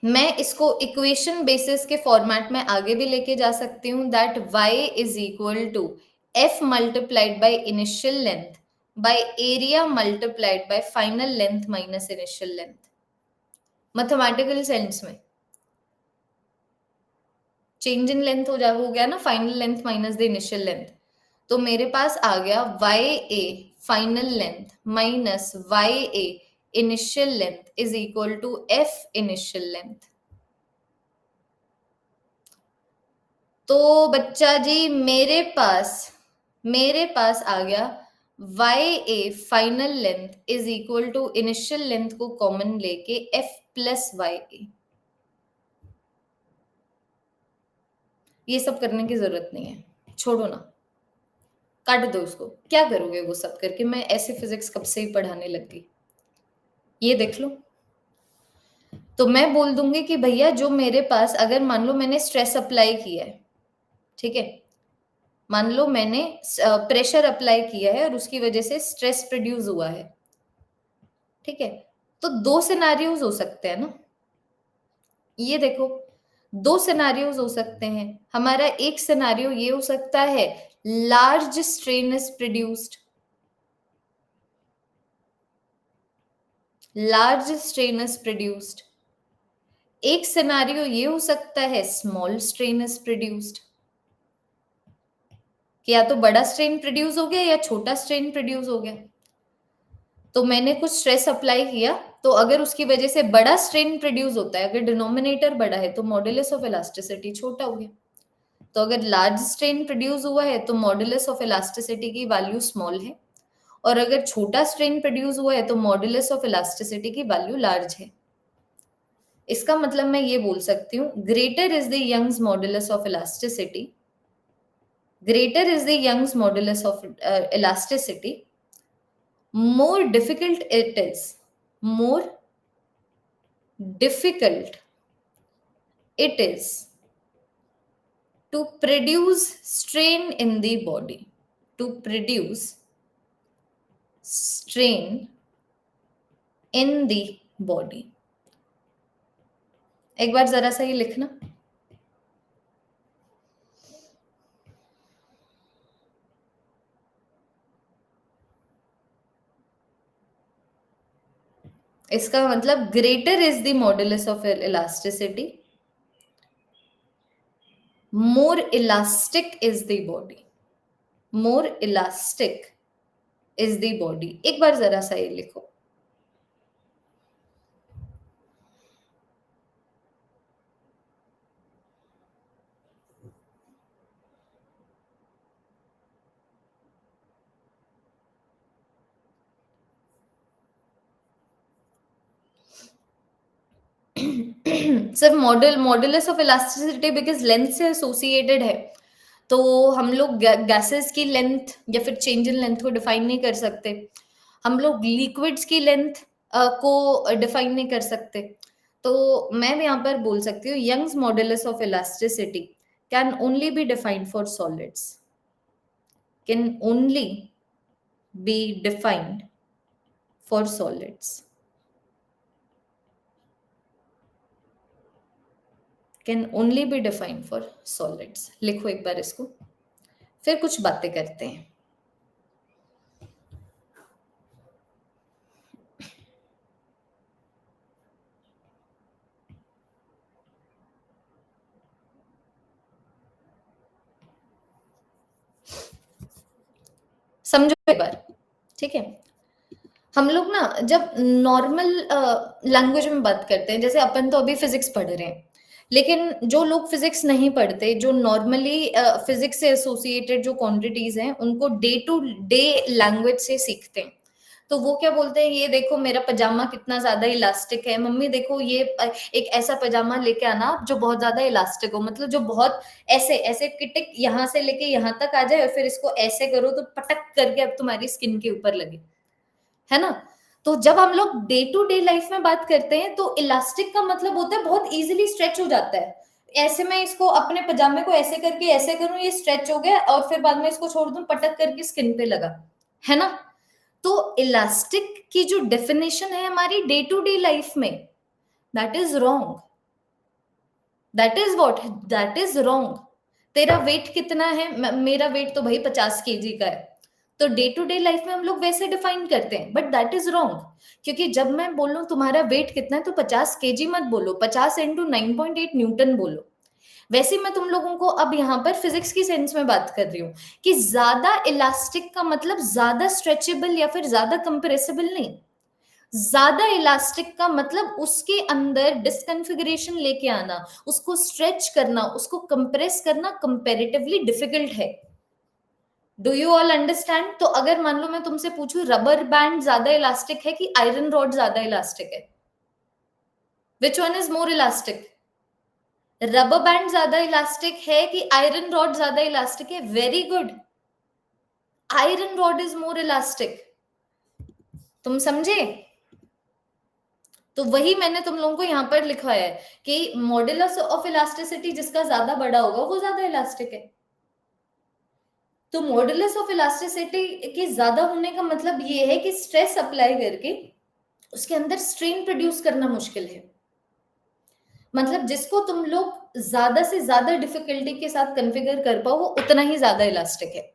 मैं इसको इक्वेशन बेसिस के फॉर्मेट में आगे भी लेके जा सकती हूँ, that y is equal to f multiplied by initial length by area multiplied by final length minus initial length, mathematical sense में। चेंज इन लेंथ हो गया ना, final length minus the initial length. तो मेरे पास आ गया Y A final length minus Y A initial length is equal to F initial length. तो बच्चा जी मेरे पास आ गया Y A final length is equal to initial length को कॉमन लेके एफ प्लस वाई ए। ये सब करने की जरूरत नहीं है, छोड़ो ना, काट दो उसको। क्या करोगे वो सब करके? मैं ऐसे फिजिक्स कब से ही पढ़ाने लग गई, ये देख लो। तो मैं बोल दूंगी कि भैया जो मेरे पास, अगर मान लो मैंने स्ट्रेस अप्लाई किया है, ठीक है, मान लो मैंने प्रेशर अप्लाई किया है और उसकी वजह से स्ट्रेस प्रोड्यूस हुआ है, ठीक है, तो दो सिनारियोज हो सकते हैं ना। ये देखो, दो सिनारियोज हो सकते हैं। हमारा एक सिनारियो ये हो सकता है large strain is produced, large strain is produced. एक सिनारियो ये हो सकता है स्मॉल स्ट्रेन इज प्रोड्यूस्ड, कि या तो बड़ा स्ट्रेन प्रोड्यूस हो गया या छोटा स्ट्रेन प्रोड्यूस हो गया। तो मैंने कुछ स्ट्रेस अप्लाई किया, तो अगर उसकी वजह से बड़ा स्ट्रेन प्रोड्यूस होता है, अगर डिनोमिनेटर बड़ा है तो मॉड्यूलस ऑफ इलास्टिसिटी छोटा हो गया। तो अगर लार्ज स्ट्रेन प्रोड्यूस हुआ है तो मॉड्यूलस ऑफ इलास्टिसिटी की वैल्यू स्मॉल है, और अगर छोटा स्ट्रेन प्रोड्यूस हुआ है तो मॉड्यूलस ऑफ इलास्टिसिटी की वैल्यू लार्ज है। इसका मतलब मैं ये बोल सकती हूँ, greater is the Young's modulus of elasticity, greater is the Young's modulus of elasticity, more difficult it is, more difficult it is to produce strain in the body, to produce strain in the body। एक बार जरा सा ये लिखना। इसका मतलब greater is the modulus of elasticity, more elastic is the body, more elastic is the body. एक बार जरा सा ये लिखो। सिर्फ modulus of elasticity because length से एसोसिएटेड है, तो हम लोग गैसेस की लेंथ या फिर चेंज इन लेंथ को डिफाइन नहीं कर सकते, हम लोग लिक्विड्स की लेंथ को डिफाइन नहीं कर सकते। तो मैं भी यहाँ पर बोल सकती हूँ Young's modulus of elasticity can only be defined for solids, can only be defined for solids, can only be defined for solids. लिखो एक बार इसको, फिर कुछ बातें करते हैं। समझो एक बार, ठीक है। हम लोग ना जब नॉर्मल लैंग्वेज में बात करते हैं, जैसे अपन तो अभी फिजिक्स पढ़ रहे हैं, लेकिन जो लोग फिजिक्स नहीं पढ़ते, जो नॉर्मली फिजिक्स से एसोसिएटेड जो क्वांटिटीज हैं उनको डे टू डे लैंग्वेज से सीखते हैं, तो वो क्या बोलते हैं, ये देखो मेरा पजामा कितना ज्यादा इलास्टिक है, मम्मी देखो ये एक ऐसा पजामा लेके आना जो बहुत ज्यादा इलास्टिक हो, मतलब जो बहुत ऐसे ऐसे किटिक यहाँ से लेके यहाँ तक आ जाए और फिर इसको ऐसे करो तो पटक करके अब तुम्हारी स्किन के ऊपर लगे, है ना। तो जब हम लोग डे टू डे लाइफ में बात करते हैं तो इलास्टिक का मतलब होता है बहुत इजीली स्ट्रेच हो जाता है। ऐसे मैं इसको अपने पजामे को ऐसे करके ऐसे करूं, ये स्ट्रेच हो गया, और फिर बाद में इसको छोड़ दूं, पटक करके स्किन पे लगा, है ना। तो इलास्टिक की जो डेफिनेशन है हमारी डे टू डे लाइफ में, that is wrong, that is what, that is wrong. तेरा वेट कितना है? मेरा वेट तो भाई 50 kg का है, तो डे टू डे लाइफ में हम लोग वैसे डिफाइन करते हैं, बट दैट इज रॉन्ग। क्योंकि जब मैं बोलूं तुम्हारा वेट कितना है तो 50 kg मत बोलो, 50 × 9.8 न्यूटन बोलो। वैसे मैं तुम लोगों को अब यहाँ पर फिजिक्स की सेंस में बात कर रही हूँ कि ज्यादा इलास्टिक का मतलब ज्यादा स्ट्रेचेबल या फिर ज्यादा कंप्रेसिबल नहीं। ज्यादा इलास्टिक का मतलब उसके अंदर डिसकंफिगरेशन लेके आना, उसको स्ट्रेच करना, उसको कंप्रेस करना कंपैरेटिवली डिफिकल्ट है। Do you all understand? तो अगर मान लो मैं तुमसे पूछूं रबर बैंड ज्यादा इलास्टिक है कि आयरन रॉड ज्यादा इलास्टिक है, which one is more elastic? Rubber band ज्यादा इलास्टिक है कि आयरन रॉड ज्यादा इलास्टिक है? Very good, iron rod is more elastic. तुम समझे? तो वही मैंने तुम लोगों को यहां पर लिखवाया है कि मॉड्यूलस ऑफ इलास्टिसिटी जिसका ज्यादा बड़ा होगा वो ज्यादा इलास्टिक है। तो मॉड्यूलस ऑफ इलास्टिसिटी के ज्यादा होने का मतलब ये है कि स्ट्रेस अप्लाई करके उसके अंदर स्ट्रेन प्रोड्यूस करना मुश्किल है। मतलब जिसको तुम लोग ज्यादा से ज्यादा डिफिकल्टी के साथ कॉन्फ़िगर कर पाओ वो उतना ही ज्यादा इलास्टिक है।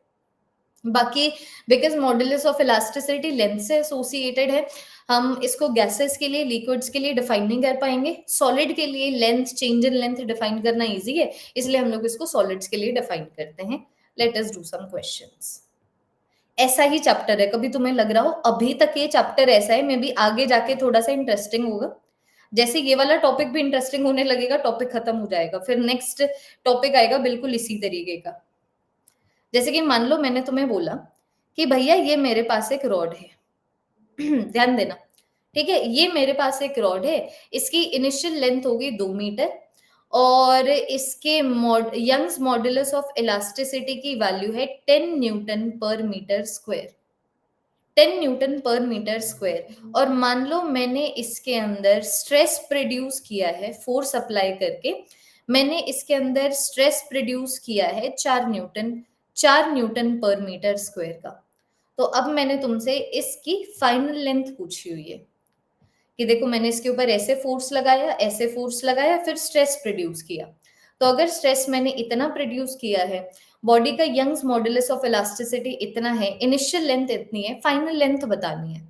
बाकी because modulus of elasticity length से एसोसिएटेड है, हम इसको गैसेस के लिए, लिक्विड्स के लिए डिफाइन नहीं कर पाएंगे। सॉलिड के लिए length, change in length define करना इजी है, इसलिए हम लोग इसको सॉलिड्स के लिए डिफाइन करते हैं। Let us do some questions. ऐसा ही चैप्टर है, कभी तुम्हें लग रहा हो अभी तक ये चैप्टर ऐसा है, मे बी आगे जाके थोड़ा सा इंटरेस्टिंग होगा। जैसे ये वाला टॉपिक भी इंटरेस्टिंग होने लगेगा, टॉपिक खत्म हो जाएगा, फिर नेक्स्ट टॉपिक आएगा बिल्कुल इसी तरीके का। जैसे कि मान लो मैंने तुम्हें बोला कि भैया ये मेरे पास एक रॉड है ध्यान देना, ठीक है, ये मेरे पास एक रॉड है, इसकी इनिशियल लेंथ होगी 2 मीटर और इसके यंग्स मॉड्यूलस ऑफ इलास्टिसिटी की वैल्यू है 10 न्यूटन पर मीटर स्क्वायर, 10 न्यूटन पर मीटर स्क्वायर। और मान लो मैंने इसके अंदर स्ट्रेस प्रोड्यूस किया है, फोर्स अप्लाई करके मैंने इसके अंदर स्ट्रेस प्रोड्यूस किया है 4 न्यूटन पर मीटर स्क्वायर का। तो अब मैंने तुमसे इसकी फाइनल लेंथ पूछी हुई है कि देखो मैंने इसके ऊपर ऐसे फोर्स लगाया, ऐसे फोर्स लगाया, फिर स्ट्रेस प्रोड्यूस किया। तो अगर स्ट्रेस मैंने इतना प्रोड्यूस किया है, बॉडी का यंग्स मॉड्यूलस ऑफ इलास्टिसिटी इतना है, इनिशियल लेंथ इतनी है, फाइनल लेंथ बतानी है।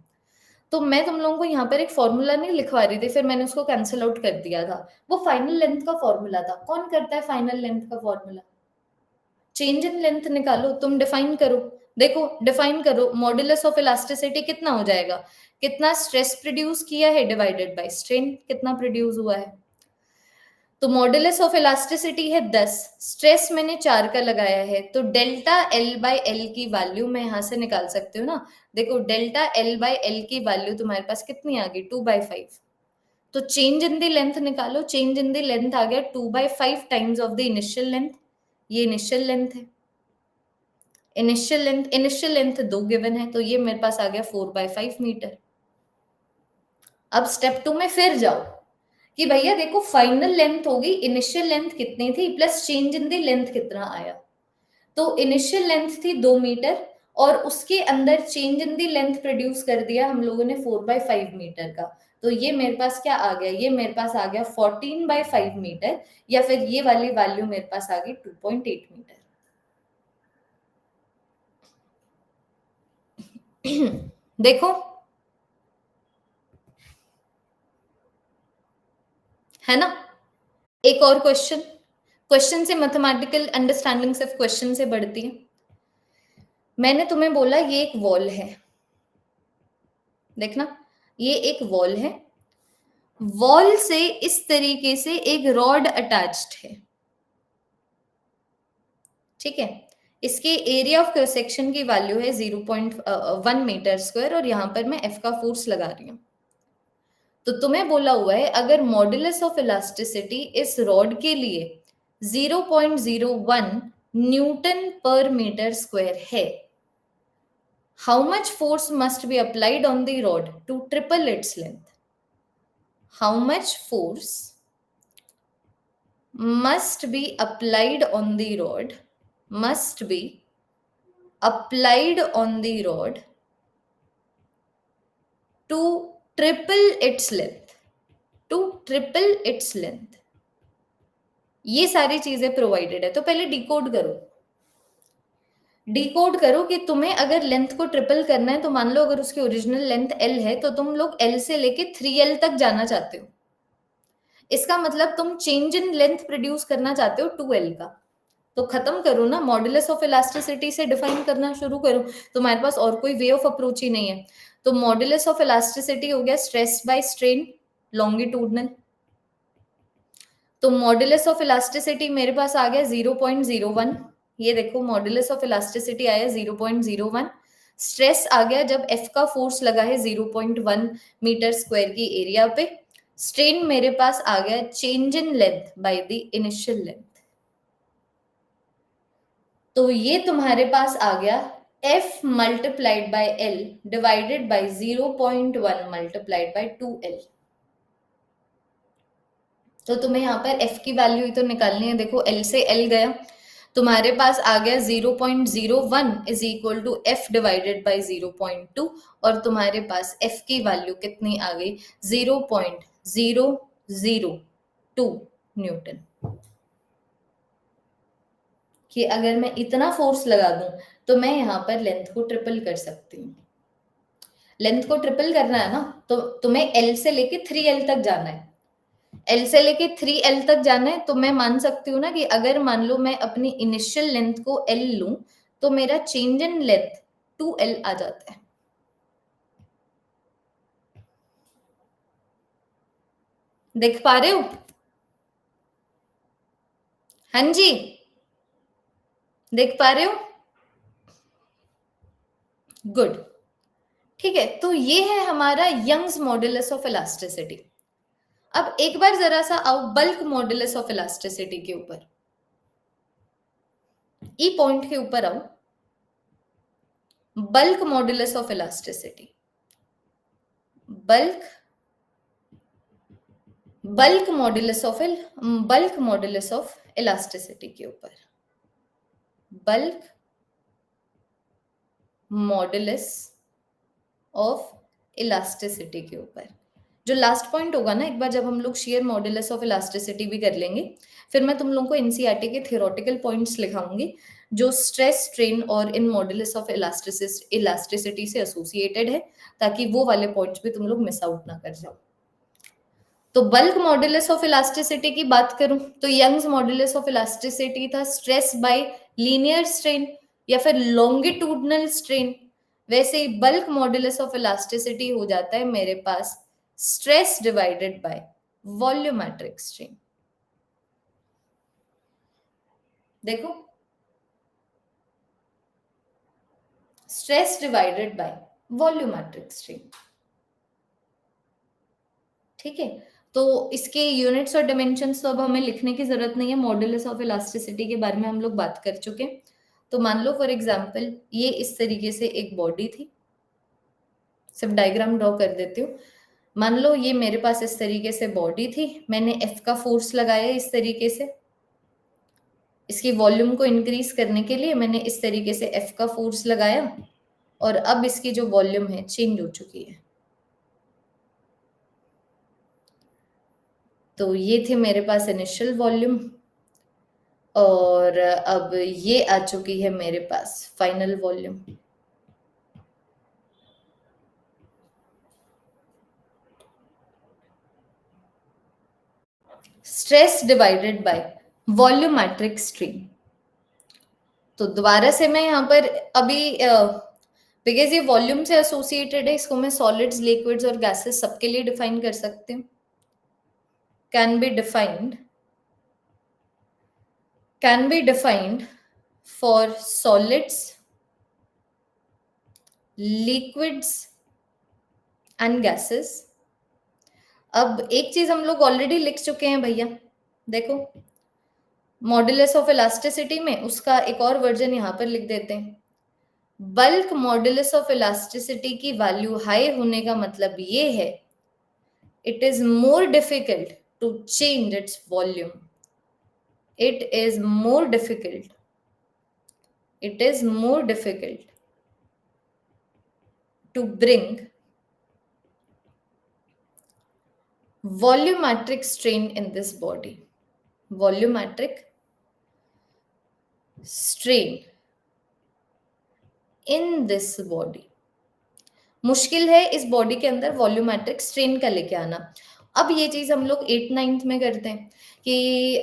तो मैं तुम लोगों को यहाँ पर एक फॉर्मूला नहीं लिखवा रही थी, फिर मैंने उसको कैंसिल आउट कर दिया था। वो फाइनल लेंथ का फॉर्मूला था। कौन करता है फाइनल लेंथ का फॉर्मूला? चेंज इन लेंथ निकालो, तुम डिफाइन करो। देखो डिफाइन करो, मॉड्यूलस ऑफ इलास्टिसिटी कितना हो जाएगा, कितना स्ट्रेस प्रोड्यूस किया है डिवाइडेड बाय स्ट्रेन कितना प्रोड्यूस हुआ है। तो मॉड्यूलस ऑफ इलास्टिसिटी है 10, स्ट्रेस मैंने 4 का लगाया है, तो डेल्टा एल बाय एल की वैल्यू मैं यहां से निकाल सकती हूँ ना। देखो डेल्टा एल बाय एल की वैल्यू तुम्हारे पास कितनी आ गई, 2/5। तो चेंज इन द लेंथ निकालो, चेंज इन द लेंथ आ गया 2/5 times of the initial length. ये इनिशियल लेंथ है, इनिशियल लेंथ 2 गिवन है, तो ये मेरे पास आ गया 4/5 मीटर। अब स्टेप 2 में फिर जाओ कि भैया देखो फाइनल लेंथ होगी, इनिशियल लेंथ कितनी थी plus change in the length कितना आया। तो इनिशियल लेंथ थी 2 मीटर और उसके अंदर change in the length produce कर दिया हम लोगों ने 4/5 मीटर का। तो ये मेरे पास क्या आ गया, ये मेरे पास आ गया 14/5 मीटर, या फिर ये वाली वैल्यू मेरे पास आ गई 2.8 मीटर। देखो है ना। एक और क्वेश्चन, क्वेश्चन से मैथमेटिकल अंडरस्टैंडिंग सिर्फ क्वेश्चन से बढ़ती है। मैंने तुम्हें बोला ये एक वॉल है, देखना ये एक वॉल है, वॉल से इस तरीके से एक रॉड अटैच्ड है, ठीक है। इसके एरिया ऑफ क्रॉस सेक्शन की वैल्यू है 0.1 मीटर स्क्वायर और यहां पर मैं एफ का फोर्स लगा रही हूं। तो तुम्हें बोला हुआ है अगर मॉड्यूलस ऑफ इलास्टिसिटी इस रॉड के लिए 0.01 न्यूटन पर मीटर स्क्वायर है, how much force must be applied on the rod to triple its length? How much force must be applied on the rod, must be applied on the rod to triple its length, to triple its length? ये सारी चीजें provided है, तो पहले decode करो, decode करो कि तुम्हें अगर लेंथ को ट्रिपल करना है तो मान लो अगर उसकी ओरिजिनल लेंथ L है तो तुम लोग L से लेके 3L तक जाना चाहते हो। इसका मतलब तुम चेंज इन लेंथ प्रोड्यूस करना चाहते हो 2L का, तो खत्म करो ना, मॉडुलस ऑफ इलास्टिसिटी से डिफाइन करना शुरू करो। तुम्हारे पास और कोई वे ऑफ अप्रोच ही नहीं है। तो मॉडुलस ऑफ इलास्टिसिटी हो गया स्ट्रेस बाय स्ट्रेन लॉन्गिट्यूडनल। तो मॉडुलस ऑफ इलास्टिसिटी मेरे पास आ गया 0.01। ये देखो मॉडुलस ऑफ इलास्टिसिटी आया 0.01। स्ट्रेस आ गया जब एफ का फोर्स लगा है 0.1 मीटर स्क्वायर की एरिया पे। स्ट्रेन मेरे पास आ गया change in length by the initial length. तो ये तुम्हारे पास आ गया F multiplied bye L divided by 0.1 multiplied by 2L। तो तुम्हें यहाँ पर F की वैल्यू ही तो निकालनी है। देखो L से L गया, तुम्हारे पास आ गया 0.01 is equal to F divided by 0.2, और तुम्हारे पास F की वैल्यू कितनी आ गई 0.002 न्यूटन। कि अगर मैं इतना फोर्स लगा दूं तो मैं यहाँ पर लेंथ को ट्रिपल कर सकती हूँ। लेंथ को ट्रिपल करना है ना, तो तुम्हें L से लेके 3L तक जाना है। L से लेके 3L तक जाना है, तो मैं मान सकती हूँ ना कि अगर मान लो मैं अपनी इनिशियल लेंथ को L लूं तो मेरा चेंज इन लेंथ 2L आ जाता है। देख पा रहे हो? हाँ जी, देख पा रहे हो? गुड। ठीक है, तो ये है हमारा यंग्स मॉडुलस ऑफ इलास्टिसिटी। अब एक बार जरा सा आओ बल्क मॉडुलस ऑफ इलास्टिसिटी के ऊपर, ई पॉइंट के ऊपर आओ। Bulk modulus of elasticity, bulk modulus of elasticity के ऊपर, बल्क मॉडुलस ऑफ इलास्टिसिटी के ऊपर। जो लास्ट पॉइंट होगा ना, एक बार जब हम लोग शेयर मॉडुलस ऑफ इलास्टिसिटी भी कर लेंगे, फिर मैं तुम लोगों को एनसीईआरटी के थियोरेटिकल पॉइंट्स लिखाऊंगी जो स्ट्रेस स्ट्रेन और इन मॉडुलस ऑफ इलास्टिसिटी से एसोसिएटेड है, ताकि वो वाले पॉइंट्स भी तुम लोग मिस आउट ना कर जाओ। तो बल्क मॉडुलस ऑफ इलास्टिसिटी की बात करूं तो यंग्स मॉडुलस ऑफ इलास्टिसिटी था स्ट्रेस बाय लीनियर स्ट्रेन या फिर लॉन्गिट्यूडनल स्ट्रेन। वैसे ही बल्क मॉडुलस ऑफ इलास्टिसिटी हो जाता है मेरे पास stress divided by volumetric strain. देखो, stress divided by volumetric strain. ठीक है, तो इसके यूनिट्स और डायमेंशंस तो अब हमें लिखने की जरूरत नहीं है, मॉडुलस ऑफ इलास्टिसिटी के बारे में हम लोग बात कर चुके। तो मान लो फॉर एग्जांपल ये इस तरीके से एक बॉडी थी, सिर्फ डायग्राम ड्रॉ कर देती हूँ। मान लो ये मेरे पास इस तरीके से बॉडी थी, मैंने F का फोर्स लगाया इस तरीके से, इसकी वॉल्यूम को इंक्रीज करने के लिए मैंने इस तरीके से F का फोर्स लगाया, और अब इसकी जो वॉल्यूम है चेंज हो चुकी है। तो ये थे मेरे पास इनिशियल वॉल्यूम, और अब ये आ चुकी है मेरे पास final volume. Stress divided by volumetric strain. तो दोबारा से मैं यहाँ पर अभी बिकॉज ये वॉल्यूम से एसोसिएटेड है, इसको मैं सॉलिड्स, लिक्विड्स और गैसेस सबके लिए डिफाइन कर सकती हूँ। Can be defined for solids, liquids and gases. अब एक चीज हम लोग ऑलरेडी लिख चुके हैं भैया, देखो मॉडुलस ऑफ इलास्टिसिटी में उसका एक और वर्जन यहाँ पर लिख देते हैं। बल्क मॉडुलस ऑफ इलास्टिसिटी की वैल्यू हाई होने का मतलब ये है it is more difficult to change its volume. It is more difficult to bring volumetric strain in this body. Volumetric strain in this body. मुश्किल है इस बॉडी के अंदर वॉल्यूमेट्रिक स्ट्रेन का लेके आना। अब ये चीज हम लोग 8th 9th में करते हैं कि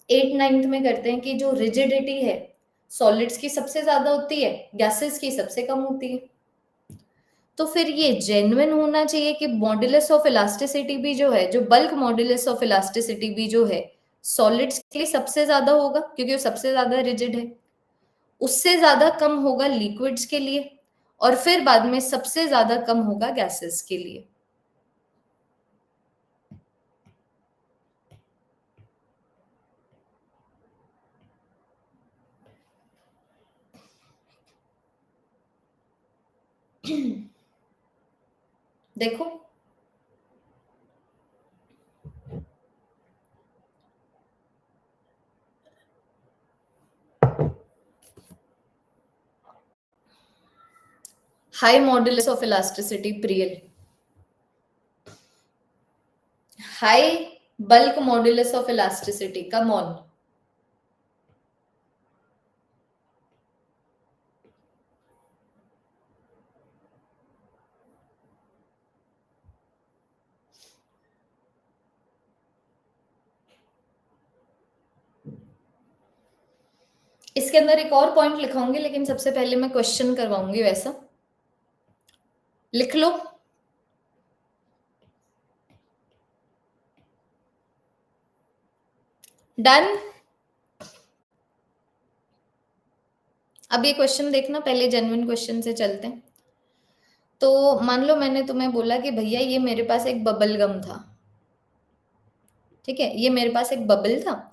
8th 9th में करते हैं कि जो रिजिडिटी है सॉलिड्स की सबसे ज्यादा होती है, गैसेस की सबसे कम होती है। तो फिर ये जेन्युइन होना चाहिए कि मॉड्यूलस ऑफ इलास्टिसिटी भी जो है, जो बल्क मॉड्यूलस ऑफ इलास्टिसिटी भी जो है सॉलिड्स के लिए सबसे ज्यादा होगा क्योंकि वो सबसे ज्यादा रिजिड है, उससे ज्यादा कम होगा लिक्विड्स के लिए, और फिर बाद में सबसे ज्यादा कम होगा गैसेस के लिए। देखो high modulus of elasticity Priyal, high bulk modulus of elasticity, come on. इसके अंदर एक और पॉइंट लिखाऊंगी, लेकिन सबसे पहले मैं क्वेश्चन करवाऊंगी, वैसा लिख लो। डन। अब ये क्वेश्चन देखना, पहले जेन्युइन क्वेश्चन से चलते हैं। तो मान लो मैंने तुम्हें बोला कि भैया ये मेरे पास एक बबल गम था, ठीक है, ये मेरे पास एक बबल था,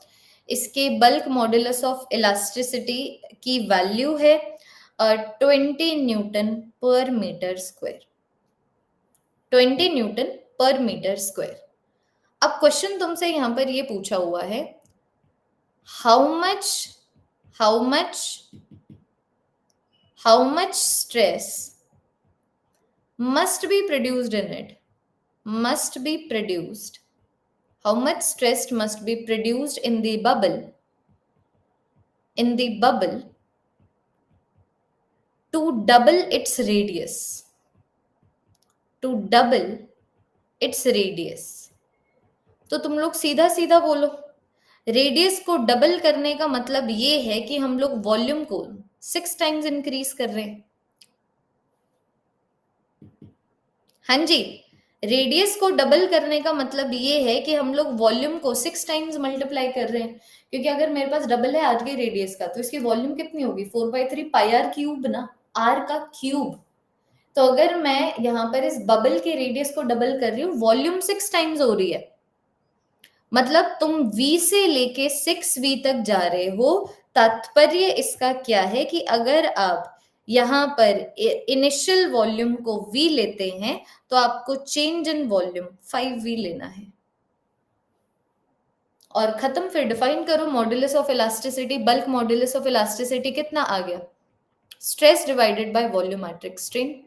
इसके बल्क मॉड्यूलस ऑफ इलास्टिसिटी की वैल्यू है 20 न्यूटन पर मीटर स्क्वायर, 20 न्यूटन पर मीटर स्क्वायर। अब क्वेश्चन तुमसे यहां पर ये पूछा हुआ है, how much stress must be produced in it, must be produced, how much stress must be produced in the bubble to double its radius, to double its radius। तो तुम लोग सीधा सीधा बोलो, रेडियस को डबल करने का मतलब ये है कि हम लोग वॉल्यूम को 6 टाइम्स इंक्रीज कर रहे हैं। हाँ जी, रेडियस को डबल करने का मतलब ये है कि हम लोग वॉल्यूम को 6 टाइम्स मल्टीप्लाई कर रहे हैं, क्योंकि अगर मेरे पास डबल है आर के रेडियस का, तो इसकी वॉल्यूम कितनी होगी, 4/3 पाई आर क्यूब ना, आर का क्यूब। तो अगर मैं यहाँ पर इस बबल के रेडियस को डबल कर रही हूँ, वॉल्यूम 6 टाइम्स हो रही है, मतलब तुम v से लेके 6v तक जा रहे हो। तात्पर्य इसका क्या है कि अगर आप यहां पर इनिशियल वॉल्यूम को v लेते हैं तो आपको चेंज इन वॉल्यूम 5v लेना है। और खत्म, फिर डिफाइन करो modulus of elasticity, bulk modulus of elasticity कितना आ गया, stress divided by volumetric strain.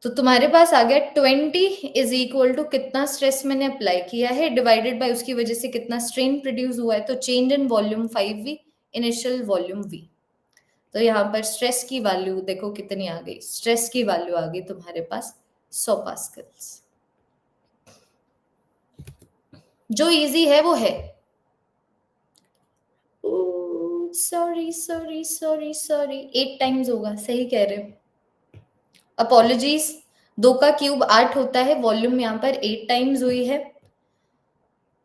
तो तुम्हारे पास आ गया 20 इज इक्वल टू कितना स्ट्रेस मैंने अप्लाई किया है डिवाइडेड बाय उसकी वजह से कितना स्ट्रेन प्रोड्यूस हुआ है, तो change in volume 5v, initial volume v। तो यहाँ पर स्ट्रेस की वैल्यू देखो कितनी आ गई, स्ट्रेस की वैल्यू आ गई तुम्हारे पास 100 पास्कल्स। जो इजी है वो है, sorry sorry sorry sorry 8 times होगा, सही कह रहे हो, अपॉलॉजीज। 2 का क्यूब 8 होता है, वॉल्यूम यहाँ पर 8 टाइम्स हुई है,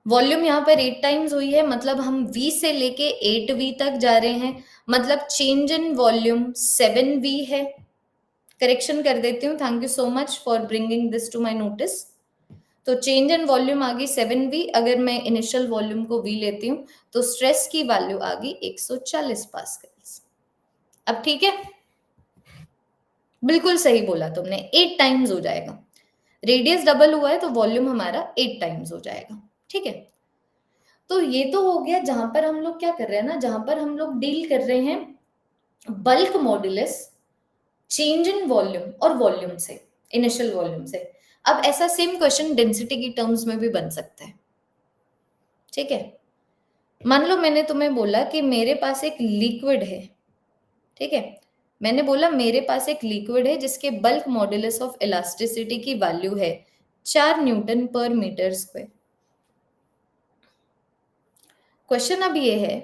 वॉल्यूम यहाँ पर 8 टाइम्स हुई है, मतलब हम v से लेके 8v तक जा रहे हैं, मतलब चेंज इन वॉल्यूम 7v है। करेक्शन कर देती हूँ, thank you so much for bringing this to my notice. तो चेंज इन वॉल्यूम आ गई 7v, अगर मैं इनिशियल वॉल्यूम को v लेती हूँ तो स्ट्रेस की वैल्यू आ गई 140 पास्कल्स। अब ठीक है, बिल्कुल सही बोला तुमने, 8 टाइम्स हो जाएगा, रेडियस डबल हुआ है तो वॉल्यूम हमारा 8 टाइम्स हो जाएगा, ठीक है। तो ये तो हो गया जहां पर हम लोग क्या कर रहे हैं ना, जहां पर हम लोग डील कर रहे हैं bulk modulus, change in volume और वॉल्यूम से, इनिशियल वॉल्यूम से। अब ऐसा सेम क्वेश्चन डेंसिटी की टर्म्स में भी बन सकता है, ठीक है। मान लो मैंने तुम्हें बोला कि मेरे पास एक लिक्विड है, ठीक है, मैंने बोला मेरे पास एक लिक्विड है जिसके बल्क मॉड्यूलस ऑफ इलास्टिसिटी की वैल्यू है 4 न्यूटन पर मीटर स्क्वायर। क्वेश्चन अब ये है,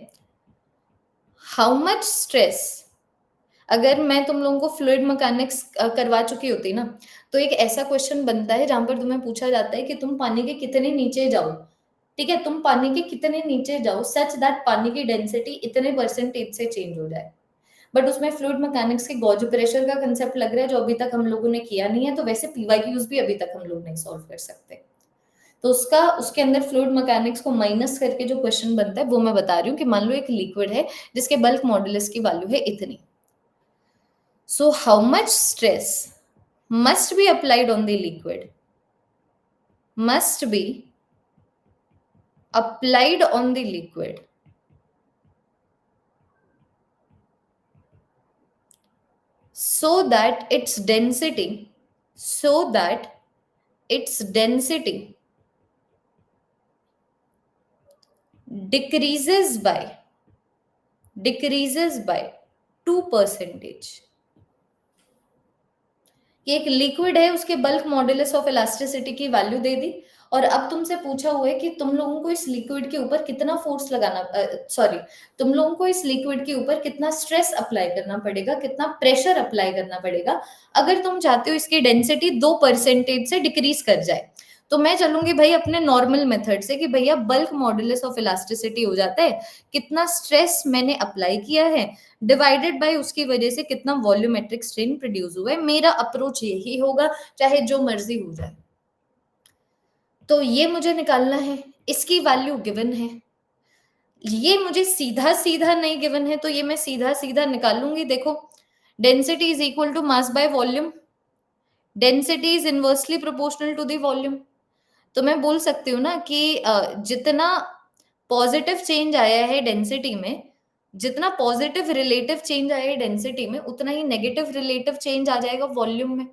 हाउ मच स्ट्रेस, अगर मैं तुम लोगों को फ्लूइड मैकेनिक्स करवा चुकी होती ना, तो एक ऐसा क्वेश्चन बनता है जहां पर तुम्हें पूछा जाता है कि तुम पानी के कितने नीचे जाओ, ठीक है, तुम पानी के कितने नीचे जाओ सच दैट पानी की डेंसिटी इतने परसेंटेज से चेंज हो जाए। बट उसमें फ्लूइड मैकेनिक्स के गॉज प्रेशर का कंसेप्ट लग रहा है जो अभी तक हम लोगों ने किया नहीं है, तो वैसे पीवाईक्यूज भी अभी तक हम लोग नहीं सॉल्व कर सकते। तो उसका उसके अंदर फ्लूइड मैकेनिक्स को माइनस करके जो क्वेश्चन बनता है वो मैं बता रही हूँ कि मान लो एक लिक्विड है जिसके बल्क मॉडुलस की वैल्यू है इतनी। So how much stress must be applied on the liquid? Must be applied on the liquid so that its density, so that its density decreases by 2%। कि एक लिक्विड है उसके bulk modulus of elasticity की value दे दी, और अब तुमसे पूछा हुआ है कि तुम लोगों को इस लिक्विड के ऊपर कितना फोर्स लगाना, सॉरी, तुम लोगों को इस लिक्विड के ऊपर कितना स्ट्रेस अप्लाई करना पड़ेगा, कितना प्रेशर अप्लाई करना पड़ेगा अगर तुम चाहते हो इसकी डेंसिटी 2% से डिक्रीज कर जाए। तो मैं चलूंगी भाई अपने नॉर्मल मेथड से कि भैया बल्क मॉडुलस ऑफ इलास्टिसिटी हो जाता है, कितना स्ट्रेस मैंने अप्लाई किया है डिवाइडेड बाय उसकी वजह से कितना वॉल्यूमेट्रिक स्ट्रेन प्रोड्यूस हुआ है। मेरा अप्रोच यही होगा, चाहे जो मर्जी हो जाए। तो ये मुझे निकालना है, इसकी वैल्यू गिवन है, ये मुझे सीधा सीधा नहीं गिवन है, तो ये मैं सीधा सीधा निकालूंगी। देखो, density is equal to mass by volume, density is inversely proportional to the volume. तो मैं बोल सकती हूँ ना कि जितना पॉजिटिव चेंज आया है डेंसिटी में, जितना पॉजिटिव रिलेटिव चेंज आया है डेंसिटी में, उतना ही नेगेटिव रिलेटिव चेंज आ जाएगा वॉल्यूम में।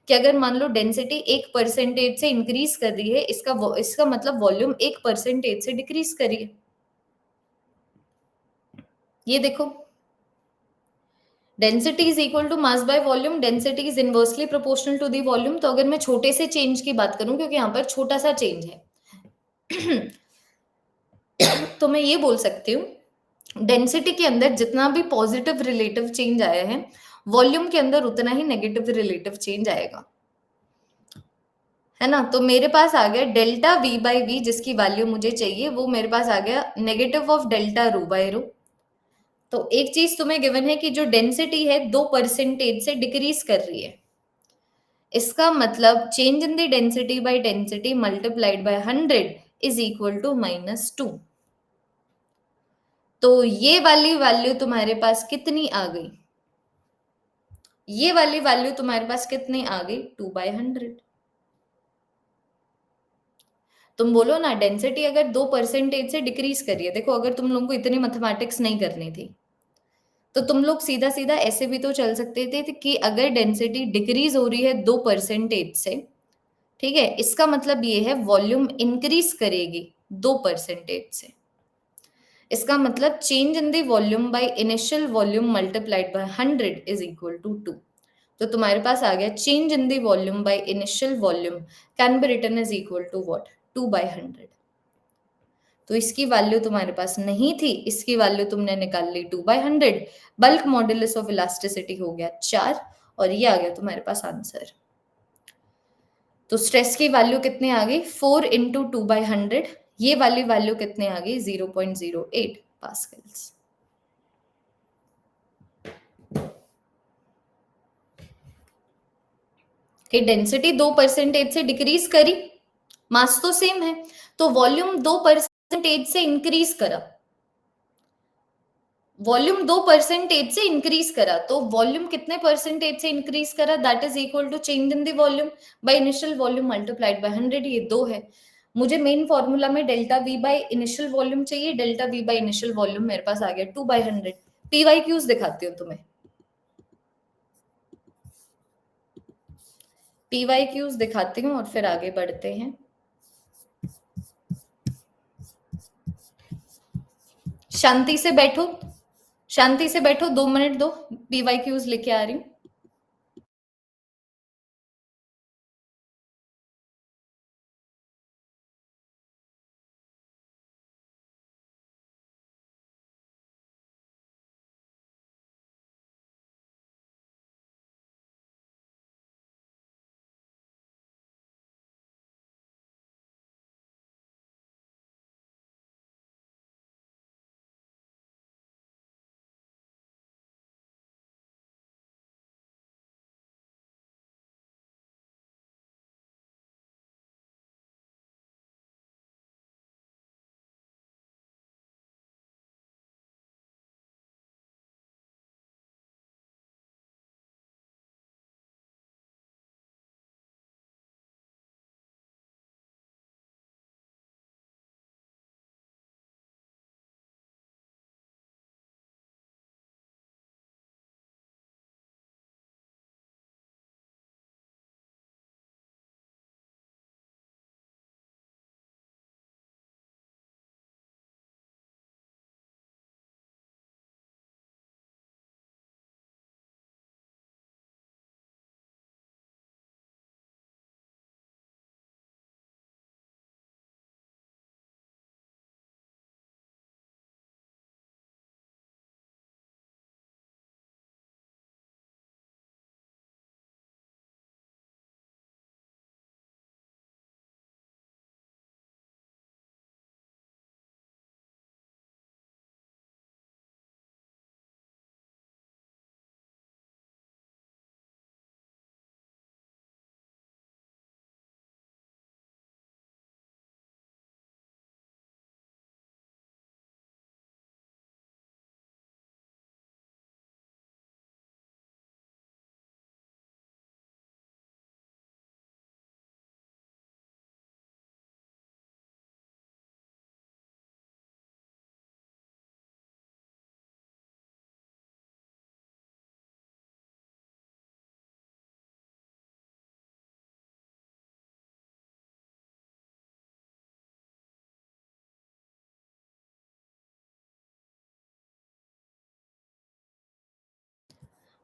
कि अगर मान लो डेंसिटी 1% से इंक्रीज कर रही है, इसका मतलब वॉल्यूम 1% से डिक्रीज करिए। ये देखो, density is equal to mass by volume, density is inversely proportional to the volume. तो अगर मैं छोटे से चेंज की बात करूं, क्योंकि यहाँ पर छोटा सा चेंज है तो मैं ये बोल सकती हूँ डेंसिटी के अंदर जितना भी पॉजिटिव रिलेटिव चेंज आया है, वॉल्यूम के अंदर उतना ही नेगेटिव रिलेटिव चेंज आएगा, है ना। तो मेरे पास आ गया डेल्टा वी बाई वी, जिसकी वैल्यू मुझे चाहिए वो मेरे पास आ गया negative of delta rho by rho. तो एक चीज तुम्हें गिवन है कि जो डेंसिटी है 2% से डिक्रीज कर रही है, इसका मतलब change in the density by density multiplied by 100 is equal to -2। तो ये वाली वैल्यू तुम्हारे पास कितनी आ गई, ये वाली वैल्यू तुम्हारे पास कितनी आ गई, 2/100। तुम बोलो ना डेंसिटी अगर 2% से डिक्रीज करिए, देखो अगर तुम लोगों को इतनी मैथमेटिक्स नहीं करनी थी तो तुम लोग सीधा सीधा ऐसे भी तो चल सकते थे कि अगर डेंसिटी डिक्रीज हो रही है 2% से, ठीक है, इसका मतलब ये है वॉल्यूम इंक्रीज करेगी 2% से। इसका मतलब change in the volume by initial volume multiplied by 100 is equal to 2। तो तुम्हारे पास आ गया change in the volume by initial volume can be written is equal to what, 2/100। तो इसकी वैल्यू तुम्हारे पास नहीं थी, इसकी वैल्यू तुमने निकाल ली 2/100। बल्क मॉडुलस ऑफ इलास्टिसिटी हो गया 4, और ये आ गया तुम्हारे पास आंसर। तो स्ट्रेस की वैल्यू कितनी आ गई, 4 इंटू 2/100, ये वाली वैल्यू कितनी आ गई, 0.08 पास्कल्स। कि डेंसिटी 2% से डिक्रीज करी, मास तो सेम है, तो वॉल्यूम 2% से इंक्रीज करा, वॉल्यूम 2% से इंक्रीज करा, तो वॉल्यूम कितने परसेंटेज से इंक्रीज करा, that is equal to change in the volume by initial volume multiplied by 100। ये 2 है। मुझे मेन फॉर्मूला में delta V by initial volume चाहिए, delta V by initial volume मेरे पास आ गया 2/100। पीवाई क्यूज दिखाती हूँ तुम्हें, पीवाई क्यूज दिखाती हूँ और फिर आगे बढ़ते हैं। शांति से बैठो, शांति से बैठो, 2 मिनट दो, पीवाई क्यूज लेके आ रही हूँ।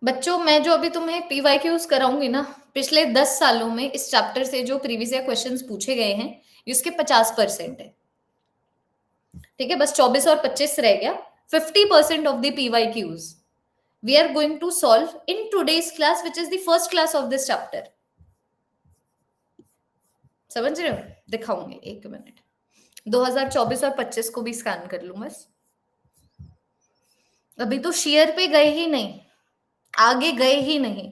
बच्चों मैं जो अभी तुम्हें पीवाईक्यूज कराऊंगी ना, पिछले 10 सालों में इस चैप्टर से जो प्रीवियस ईयर क्वेश्चंस पूछे गए हैं इसके 50% है। ठीक है, बस 24 और 25 रह गया। 50% of the PYQs we are going to solve in today's class, which is the first class of this chapter. समझ रहे हो? दिखाऊंगी, एक मिनट। 2024 और 25 को भी स्कैन कर लूं बस। अभी तो शेयर पे गए ही नहीं, आगे गए ही नहीं।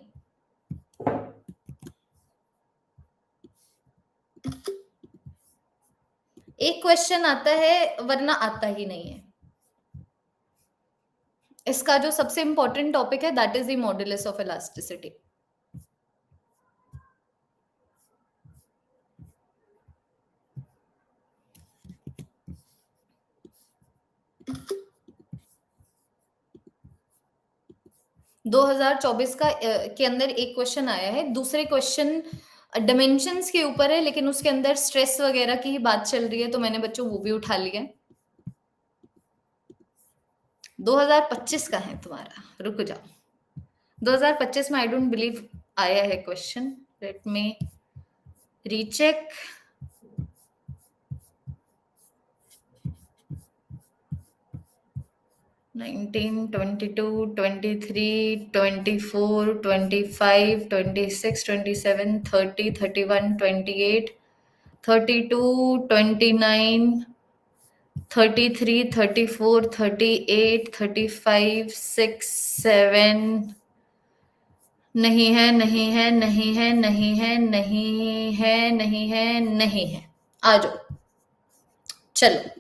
एक क्वेश्चन आता है वरना आता ही नहीं है। इसका जो सबसे इंपॉर्टेंट टॉपिक है that is the modulus of elasticity. दो 2024 का के अंदर एक क्वेश्चन आया है, दूसरे क्वेश्चन डायमेंशंस के ऊपर है, लेकिन उसके अंदर स्ट्रेस वगैरह की ही बात चल रही है, तो मैंने बच्चों वो भी उठा लिया है। 2025 का है तुम्हारा, रुक जाओ। 2025 में आई डोंट बिलीव आया है question, let me recheck. Nineteen, 22, 23, 24, 25, 26, 27, 30, 31, 28, 32, 29, 33, 34, 38, 35, 6, 7 नहीं है, नहीं है, नहीं है, नहीं है, नहीं है, नहीं है, नहीं है। आ जाओ, चलो।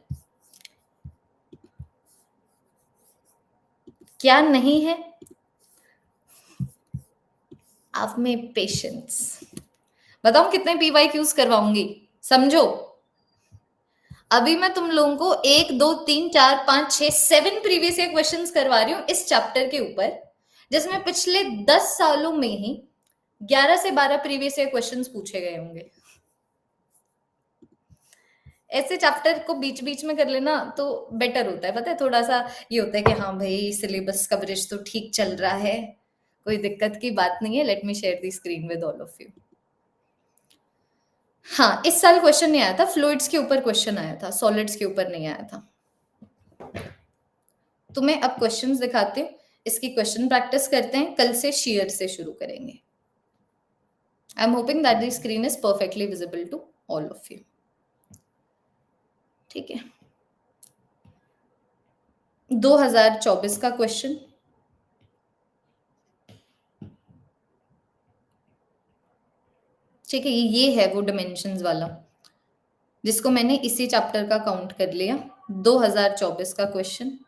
क्या नहीं है? आप में पेशेंस। बताऊं कितने पीवाईक्यूज करवाऊंगी, समझो। अभी मैं तुम लोगों को 1, 2, 3, 4, 5, 6, 7 प्रीवियस ईयर क्वेश्चंस करवा रही हूँ इस चैप्टर के ऊपर, जिसमें पिछले 10 सालों में ही 11 से 12 प्रीवियस ईयर क्वेश्चंस पूछे गए होंगे। ऐसे चैप्टर को बीच बीच में कर लेना तो बेटर होता है, पता है, थोड़ा सा ये होता है कि हाँ भाई सिलेबस कवरेज तो ठीक चल रहा है, कोई दिक्कत की बात नहीं है। Let me share the screen with all of you. हाँ, इस साल क्वेश्चन नहीं आया था, फ्लूइड्स के ऊपर क्वेश्चन आया था, सॉलिड्स के ऊपर नहीं आया था। तुम्हें अब क्वेश्चंस दिखाते हैं, इसकी क्वेश्चन प्रैक्टिस करते हैं, कल से शेयर से शुरू करेंगे। I am hoping that the screen is perfectly visible to all of you. ठीक है, 2024 का क्वेश्चन। ठीक है, ये है वो डिमेंशंस वाला जिसको मैंने इसी चैप्टर का काउंट कर लिया। 2024 का क्वेश्चन।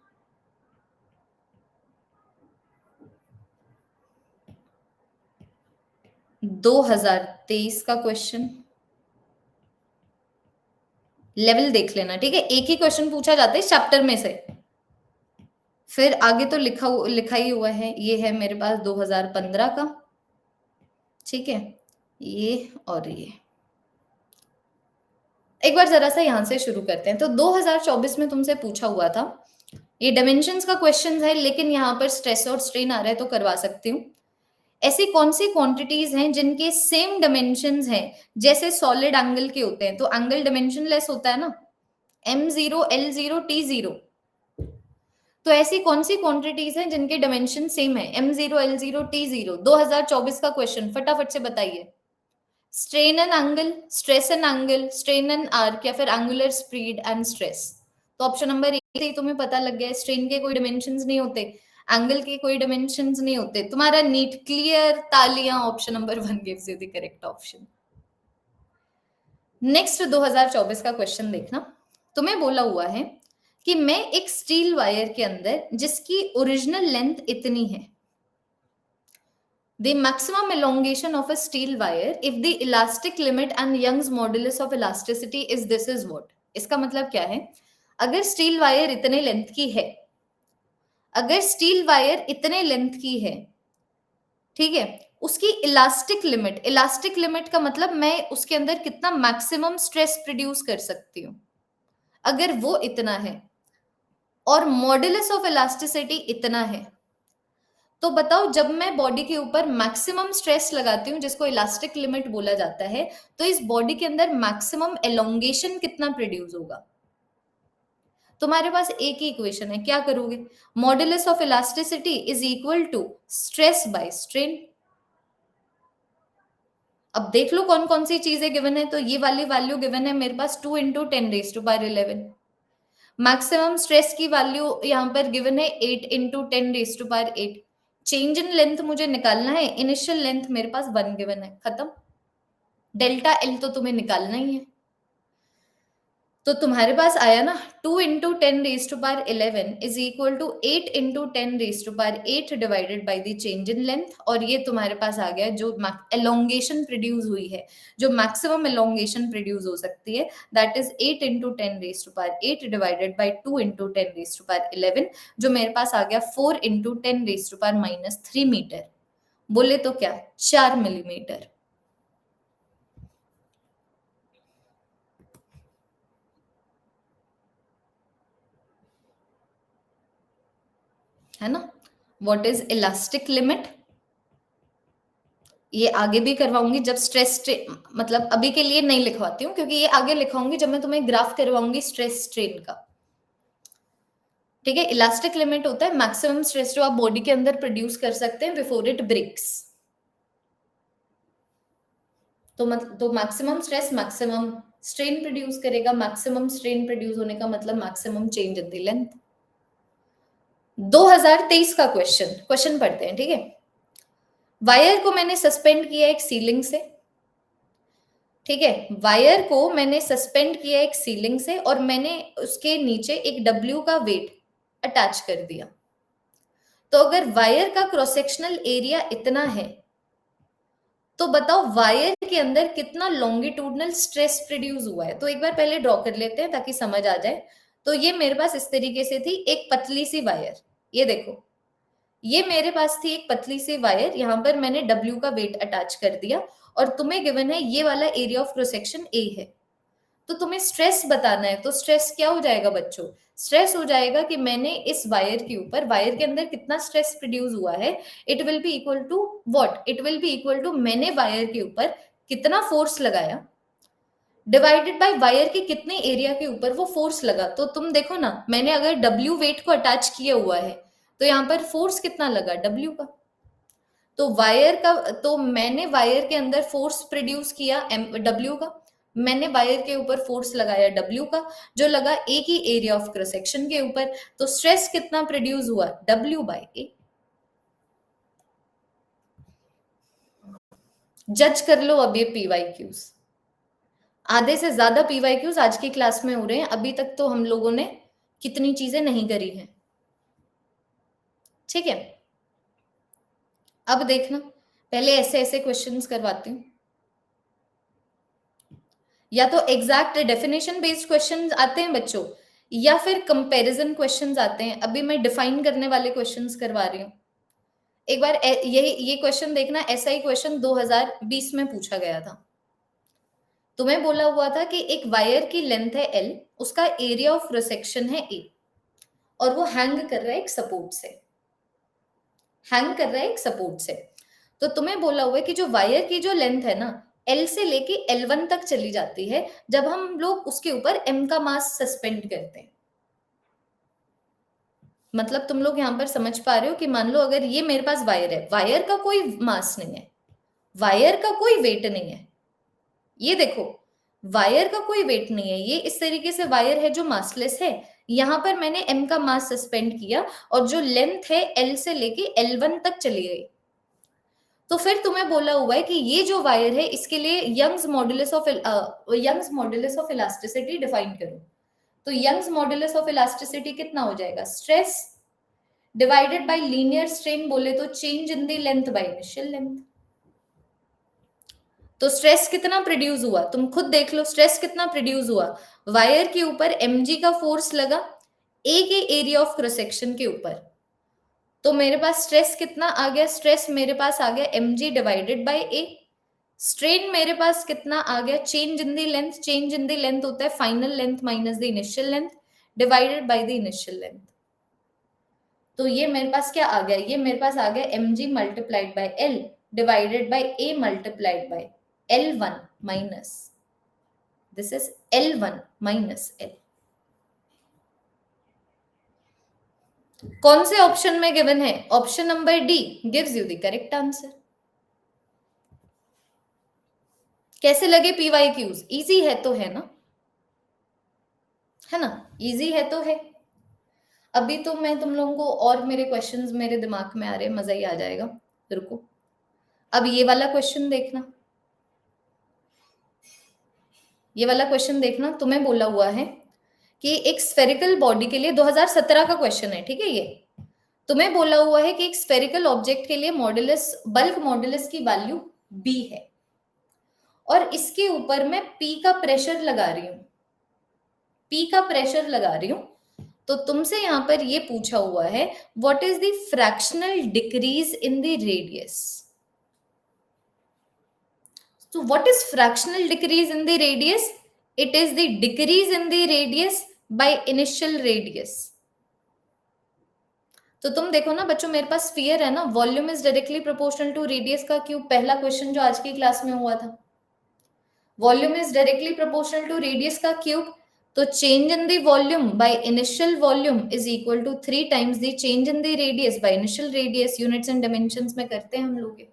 दो 2023 का क्वेश्चन। लेवल देख लेना, ठीक है, एक ही क्वेश्चन पूछा जाता है इस चैप्टर में से। फिर आगे तो लिखा ही हुआ है, ये है मेरे पास 2015 का। ठीक है, ये और ये। एक बार जरा सा यहां से शुरू करते हैं। तो 2024 में तुमसे पूछा हुआ था, ये डायमेंशंस का क्वेश्चन है, लेकिन यहाँ पर स्ट्रेस और स्ट्रेन आ रहा है तो करवा सकती हूँ। ऐसी कौन सी क्वांटिटीज हैं जिनके सेम डायमेंशंस हैं जैसे सॉलिड एंगल के होते हैं? तो एंगल डायमेंशनलेस होता है ना, m0, l0, t0। तो ऐसी कौन सी क्वांटिटीज हैं जिनके डायमेंशन सेम है, m0, l0, t0? 2024 का क्वेश्चन, फटाफट से बताइए। Strain and angle, stress and angle, strain and arc, या फिर एंगुलर स्पीड एंड स्ट्रेस? तो ऑप्शन नंबर ए से ही तुम्हें पता लग गया, स्ट्रेन के कोई डायमेंशंस नहीं होते, एंगल के कोई डायमेंशंस नहीं होते। तुम्हारा नीट क्लियर, तालियां, option number 1 gives you the correct option. Next 2024 का क्वेश्चन देखना, तुम्हें बोला हुआ है कि मैं एक स्टील वायर के अंदर जिसकी ओरिजिनल लेंथ इतनी है, the maximum elongation of a steel wire if the elastic limit and Young's modulus of elasticity is this is what? इसका मतलब क्या है? अगर स्टील वायर इतने लेंथ की है, अगर स्टील वायर इतने लेंथ की है, ठीक है, उसकी इलास्टिक लिमिट का मतलब मैं उसके अंदर कितना मैक्सिमम स्ट्रेस प्रोड्यूस कर सकती हूँ, अगर वो इतना है और मॉडुलस ऑफ इलास्टिसिटी इतना है, तो बताओ, जब मैं बॉडी के ऊपर मैक्सिमम स्ट्रेस लगाती हूँ, जिसको इलास्टिक लिमिट बोला जाता है, तो इस बॉडी के अंदर मैक्सिमम एलोंगेशन कितना प्रोड्यूस होगा? तुम्हारे पास एक ही इक्वेशन है, क्या करोगे? Modulus of elasticity is equal to stress by strain. अब देख लो कौन कौन सी चीजें गिवन है। तो ये वाली वैल्यू गिवन है मेरे पास 2 इंटू 10⁻11। मैक्सिमम स्ट्रेस की वैल्यू यहाँ पर गिवन है 8 इंटू 10⁸8। चेंज इन लेंथ मुझे निकालना है, इनिशियल लेंथ मेरे पास 1 गिवन है, खत्म। डेल्टा एल तो तुम्हें निकालना ही है। तो तुम्हारे पास आया ना 2 into 10⁻11 is equal to 8 into 10⁸8 divided by the change in length. और ये तुम्हारे पास आ गया जो एलोंगेशन प्रोड्यूस हुई है, जो मैक्सिमम एलोंगेशन प्रोड्यूस हो सकती है, that is 8 into 10⁸8 divided by 2 into 10⁻11, जो मेरे पास आ गया 4 इंटू 10⁻³ मीटर। बोले तो क्या, 4 मिलीमीटर। है ना? What is elastic limit? ये आगे भी करवाऊंगी जब स्ट्रेस, मतलब अभी के लिए नहीं लिखवाती हूँ, क्योंकि ये आगे लिखवाऊंगी जब मैं तुम्हें ग्राफ करवाऊंगी स्ट्रेस स्ट्रेन का। ठीक है? इलास्टिक लिमिट होता है मैक्सिमम स्ट्रेस जो आप बॉडी के अंदर प्रोड्यूस कर सकते हैं बिफोर इट ब्रेक्स। तो maximum stress maximum strain produce करेगा। मैक्सिमम स्ट्रेन प्रोड्यूस होने का मतलब maximum change in the length. 2023 का क्वेश्चन पढ़ते हैं, ठीक है? वायर को मैंने सस्पेंड किया एक सीलिंग से, ठीक है? वायर को मैंने सस्पेंड किया एक सीलिंग से, और मैंने उसके नीचे एक डब्ल्यू का वेट अटैच कर दिया। तो अगर वायर का क्रॉस सेक्शनल एरिया इतना है, तो बताओ वायर के अंदर कितना लॉन्गिट्यूडनल स्ट्रेस प्रोड्यूस हुआ है। तो एक बार पहले ड्रॉ कर लेते हैं ताकि समझ आ जाए। तो ये मेरे पास इस तरीके से थी एक पतली सी वायर, ये देखो, ये मेरे पास थी एक पतली सी वायर, यहां पर मैंने डब्ल्यू का वेट अटैच कर दिया, और तुम्हें गिवन है ये वाला area of cross section A है। तो तुम्हें स्ट्रेस बताना है, तो स्ट्रेस क्या हो जाएगा बच्चों? स्ट्रेस हो जाएगा कि मैंने इस वायर के ऊपर, वायर के अंदर कितना स्ट्रेस प्रोड्यूस हुआ है, it will be equal to what? It will be equal to मैंने वायर के ऊपर कितना फोर्स लगाया डिवाइडेड बाय वायर के कितने एरिया के ऊपर वो फोर्स लगा। तो तुम देखो ना, मैंने अगर डब्ल्यू वेट को अटैच किया हुआ है, तो यहाँ पर फोर्स कितना लगा? डब्ल्यू का। तो वायर का, तो मैंने वायर के अंदर फोर्स प्रोड्यूस किया डब्ल्यू का, मैंने वायर के ऊपर फोर्स लगाया डब्ल्यू का, जो लगा एक ही एरिया ऑफ क्रॉस सेक्शन के ऊपर। तो स्ट्रेस कितना प्रोड्यूस हुआ? डब्ल्यू बाय ए। जज कर लो अब ये पीवाईक्यूज। आधे से ज्यादा पीवाईक्यूज आज की क्लास में हो रहे हैं। अभी तक तो हम लोगों ने कितनी चीजें नहीं करी हैं, ठीक है? अब देखना, पहले ऐसे ऐसे क्वेश्चंस करवाती हूँ, या तो एग्जैक्ट डेफिनेशन बेस्ड क्वेश्चंस आते हैं बच्चों, या फिर कंपैरिजन क्वेश्चंस आते हैं। अभी मैं डिफाइन करने वाले क्वेश्चंस करवा रही हूँ। एक बार ये क्वेश्चन देखना, ऐसा ही क्वेश्चन 2020 में पूछा गया था। तुम्हें बोला हुआ था कि एक वायर की लेंथ है L, उसका एरिया ऑफ क्रॉस सेक्शन है A, और वो हैंग कर रहा है एक सपोर्ट से, हैंग कर रहा है एक सपोर्ट से। तो तुम्हें बोला हुआ है कि जो वायर की जो लेंथ है ना, L से लेके L1 तक चली जाती है, जब हम लोग उसके ऊपर M का मास सस्पेंड करते हैं। मतलब तुम लोग यहां पर समझ पा रहे हो कि मान लो अगर ये मेरे पास वायर है, वायर का कोई मास नहीं है, वायर का कोई वेट नहीं है, ये देखो वायर का कोई वेट नहीं है, ये इस तरीके से वायर है जो मासलेस है। यहां पर मैंने M का मास सस्पेंड किया, और जो लेंथ है L से लेके L1 तक चली गई। तो फिर तुम्हें बोला हुआ है कि ये जो वायर है, इसके लिए Young's modulus of elasticity define करो। तो यंग्स मॉड्यूलस ऑफ इलास्टिसिटी कितना हो जाएगा? Stress divided by linear strain, बोले तो change in the length by initial length. तो स्ट्रेस कितना प्रोड्यूस हुआ, तुम खुद देख लो, स्ट्रेस कितना प्रोड्यूस हुआ? वायर के ऊपर mg का फोर्स लगा ए के एरिया ऑफ क्रॉस सेक्शन के ऊपर। तो मेरे पास स्ट्रेस कितना आ गया? स्ट्रेस मेरे पास आ गया mg divided by A. Strain मेरे पास कितना आ गया? Change in the length, change in the length होता है final length minus the initial length divided by the initial length. तो ये मेरे पास क्या आ गया, ये मेरे पास आ गया mg multiplied by l divided by a multiplied by L1 minus this is L1 minus L। कौन से ऑप्शन में गिवन है? Option number D gives you the correct answer. कैसे लगे PYQs? इजी है तो है ना, है ना, इजी है तो है। अभी तो मैं तुम लोगों को और मेरे क्वेश्चंस मेरे दिमाग में आ रहे, मजा ही आ जाएगा। रुको, अब ये वाला क्वेश्चन देखना, ये वाला क्वेश्चन देखना। तुम्हें बोला हुआ है कि एक स्फेरिकल बॉडी के लिए 2017 का क्वेश्चन है, ठीक है। ये तुम्हें बोला हुआ है कि एक स्फेरिकल ऑब्जेक्ट के लिए मॉडुलस, बल्क मॉडुलस की वैल्यू b है और इसके ऊपर मैं p का प्रेशर लगा रही हूं, p का प्रेशर लगा रही हूं। तो तुमसे यहां पर ये पूछा हुआ है what is the fractional decrease in the radius. So what is fractional decrease in the radius? It is the decrease in the radius by initial radius. तो तुम देखो ना बच्चों, मेरे पास स्फीयर है ना, volume is directly proportional to radius का cube, पहला क्वेश्चन जो आज की क्लास में हुआ था। Volume is directly proportional to radius का क्यूब, तो change in the volume by initial volume is equal to 3 times the change in the radius by initial radius. Units and dimensions में करते हैं हम लोग।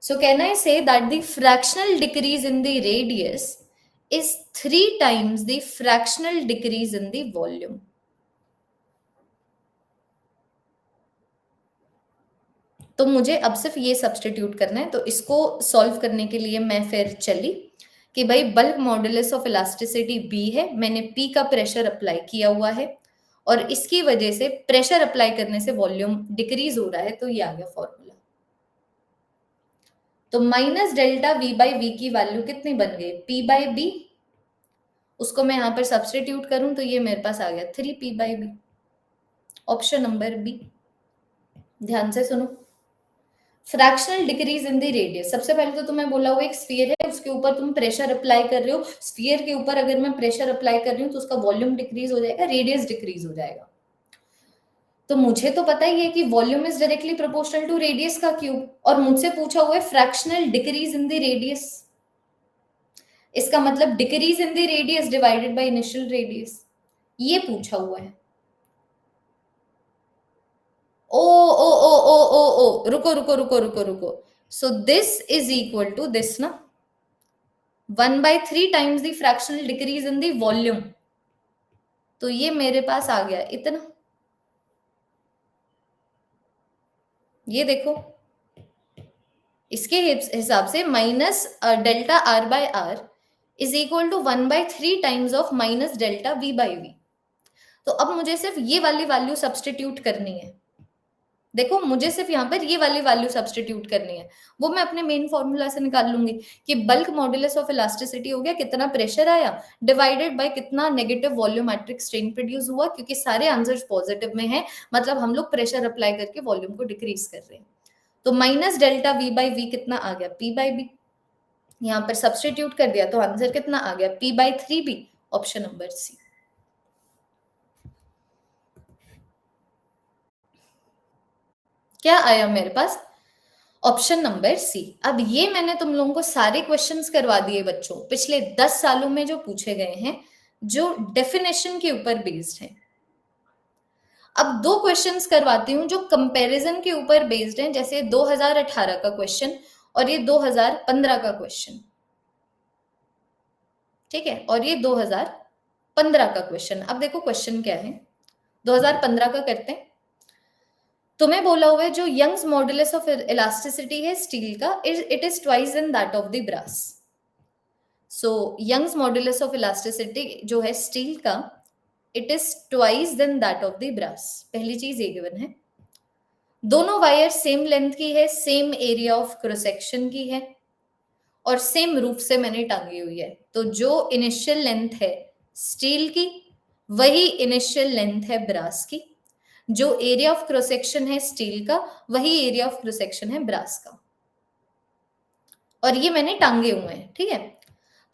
So can I say that the fractional decrease in the radius is 3 times the fractional decrease in the volume? तो मुझे अब सिर्फ ये सब्स्टिट्यूट करना है। तो इसको सॉल्व करने के लिए मैं फिर चली कि भाई bulk modulus of elasticity B है, मैंने P का प्रेशर अप्लाई किया हुआ है और इसकी वजह से प्रेशर अप्लाई करने से वॉल्यूम डिक्रीज हो रहा है। तो ये आ गया फॉर्मूला। तो minus delta V by V की वैल्यू कितनी बन गई? P by B. उसको मैं यहां पर सब्स्टिट्यूट करूं तो ये मेरे पास आ गया 3P by B. Option number B. ध्यान से सुनो, fractional decrease in the radius. सबसे पहले तो तुम्हें बोला हुआ एक स्फीयर है, उसके ऊपर तुम प्रेशर अप्लाई कर रहे हो। स्फीयर के ऊपर अगर मैं प्रेशर अप्लाई कर रही हूँ तो उसका वॉल्यूम डिक्रीज हो जाएगा, रेडियस डिक्रीज हो जाएगा। तो मुझे तो पता ही है कि volume is directly proportional to radius का क्यूब, और मुझसे पूछा हुआ है fractional decrease in the radius. इसका मतलब decrease in the radius divided by initial radius, ये पूछा हुआ है। ओ ओ ओ ओ ओ ओ रुको रुको रुको रुको रुको। So this is equal to this ना, 1/3 times the fractional decrease in the volume. तो ये मेरे पास आ गया इतना। ये देखो, इसके हिसाब से minus delta R by R is equal to 1/3 times of minus delta V by V. तो अब मुझे सिर्फ ये वाली वैल्यू सब्स्टिट्यूट करनी है। देखो, मुझे सिर्फ यहाँ पर ये वाली वैल्यू सब्स्टिट्यूट करनी है, वो मैं अपने मेन फॉर्मूला से निकाल लूंगी कि बल्क मॉडुलस ऑफ इलास्टिसिटी हो गया कितना प्रेशर आया डिवाइडेड बाय कितना नेगेटिव वॉल्यूमेट्रिक स्ट्रेन प्रोड्यूस हुआ, क्योंकि सारे आंसर्स पॉजिटिव में हैं, मतलब हम लोग प्रेशर अप्लाई करके वॉल्यूम को डिक्रीज कर रहे हैं। तो minus delta V by V कितना आ गया? P by B. यहाँ पर सब्स्टिट्यूट कर दिया तो आंसर कितना आ गया? P by 3B। Option number C. क्या आया मेरे पास? ऑप्शन नंबर सी। अब ये मैंने तुम लोगों को सारे क्वेश्चंस करवा दिए बच्चों, पिछले 10 सालों में जो पूछे गए हैं, जो डेफिनेशन के ऊपर बेस्ड हैं। अब 2 क्वेश्चंस करवाती हूँ जो कंपैरिजन के ऊपर बेस्ड हैं, जैसे 2018 का क्वेश्चन और ये 2015 का क्वेश्चन, ठीक है, और ये 2015 का क्वेश्चन। अब देखो क्वेश्चन क्या है, 2015 का करते हैं। तुम्हें बोला हुआ है जो यंग्स मॉडुलस ऑफ इलास्टिसिटी है स्टील का, it is twice in that of the brass. So Young's modulus of elasticity जो है स्टील का, it is twice then that of the brass. पहली चीज ये गिवन है। दोनों वायर सेम लेंथ की है, same area of cross section की है और सेम रूप से मैंने टांगी हुई है। तो जो इनिशियल लेंथ है स्टील की वही इनिशियल लेंथ है ब्रास की, जो एरिया ऑफ क्रॉस सेक्शन है स्टील का वही एरिया ऑफ क्रॉस सेक्शन है ब्रास का, और ये मैंने टांगे हुए हैं, ठीक है।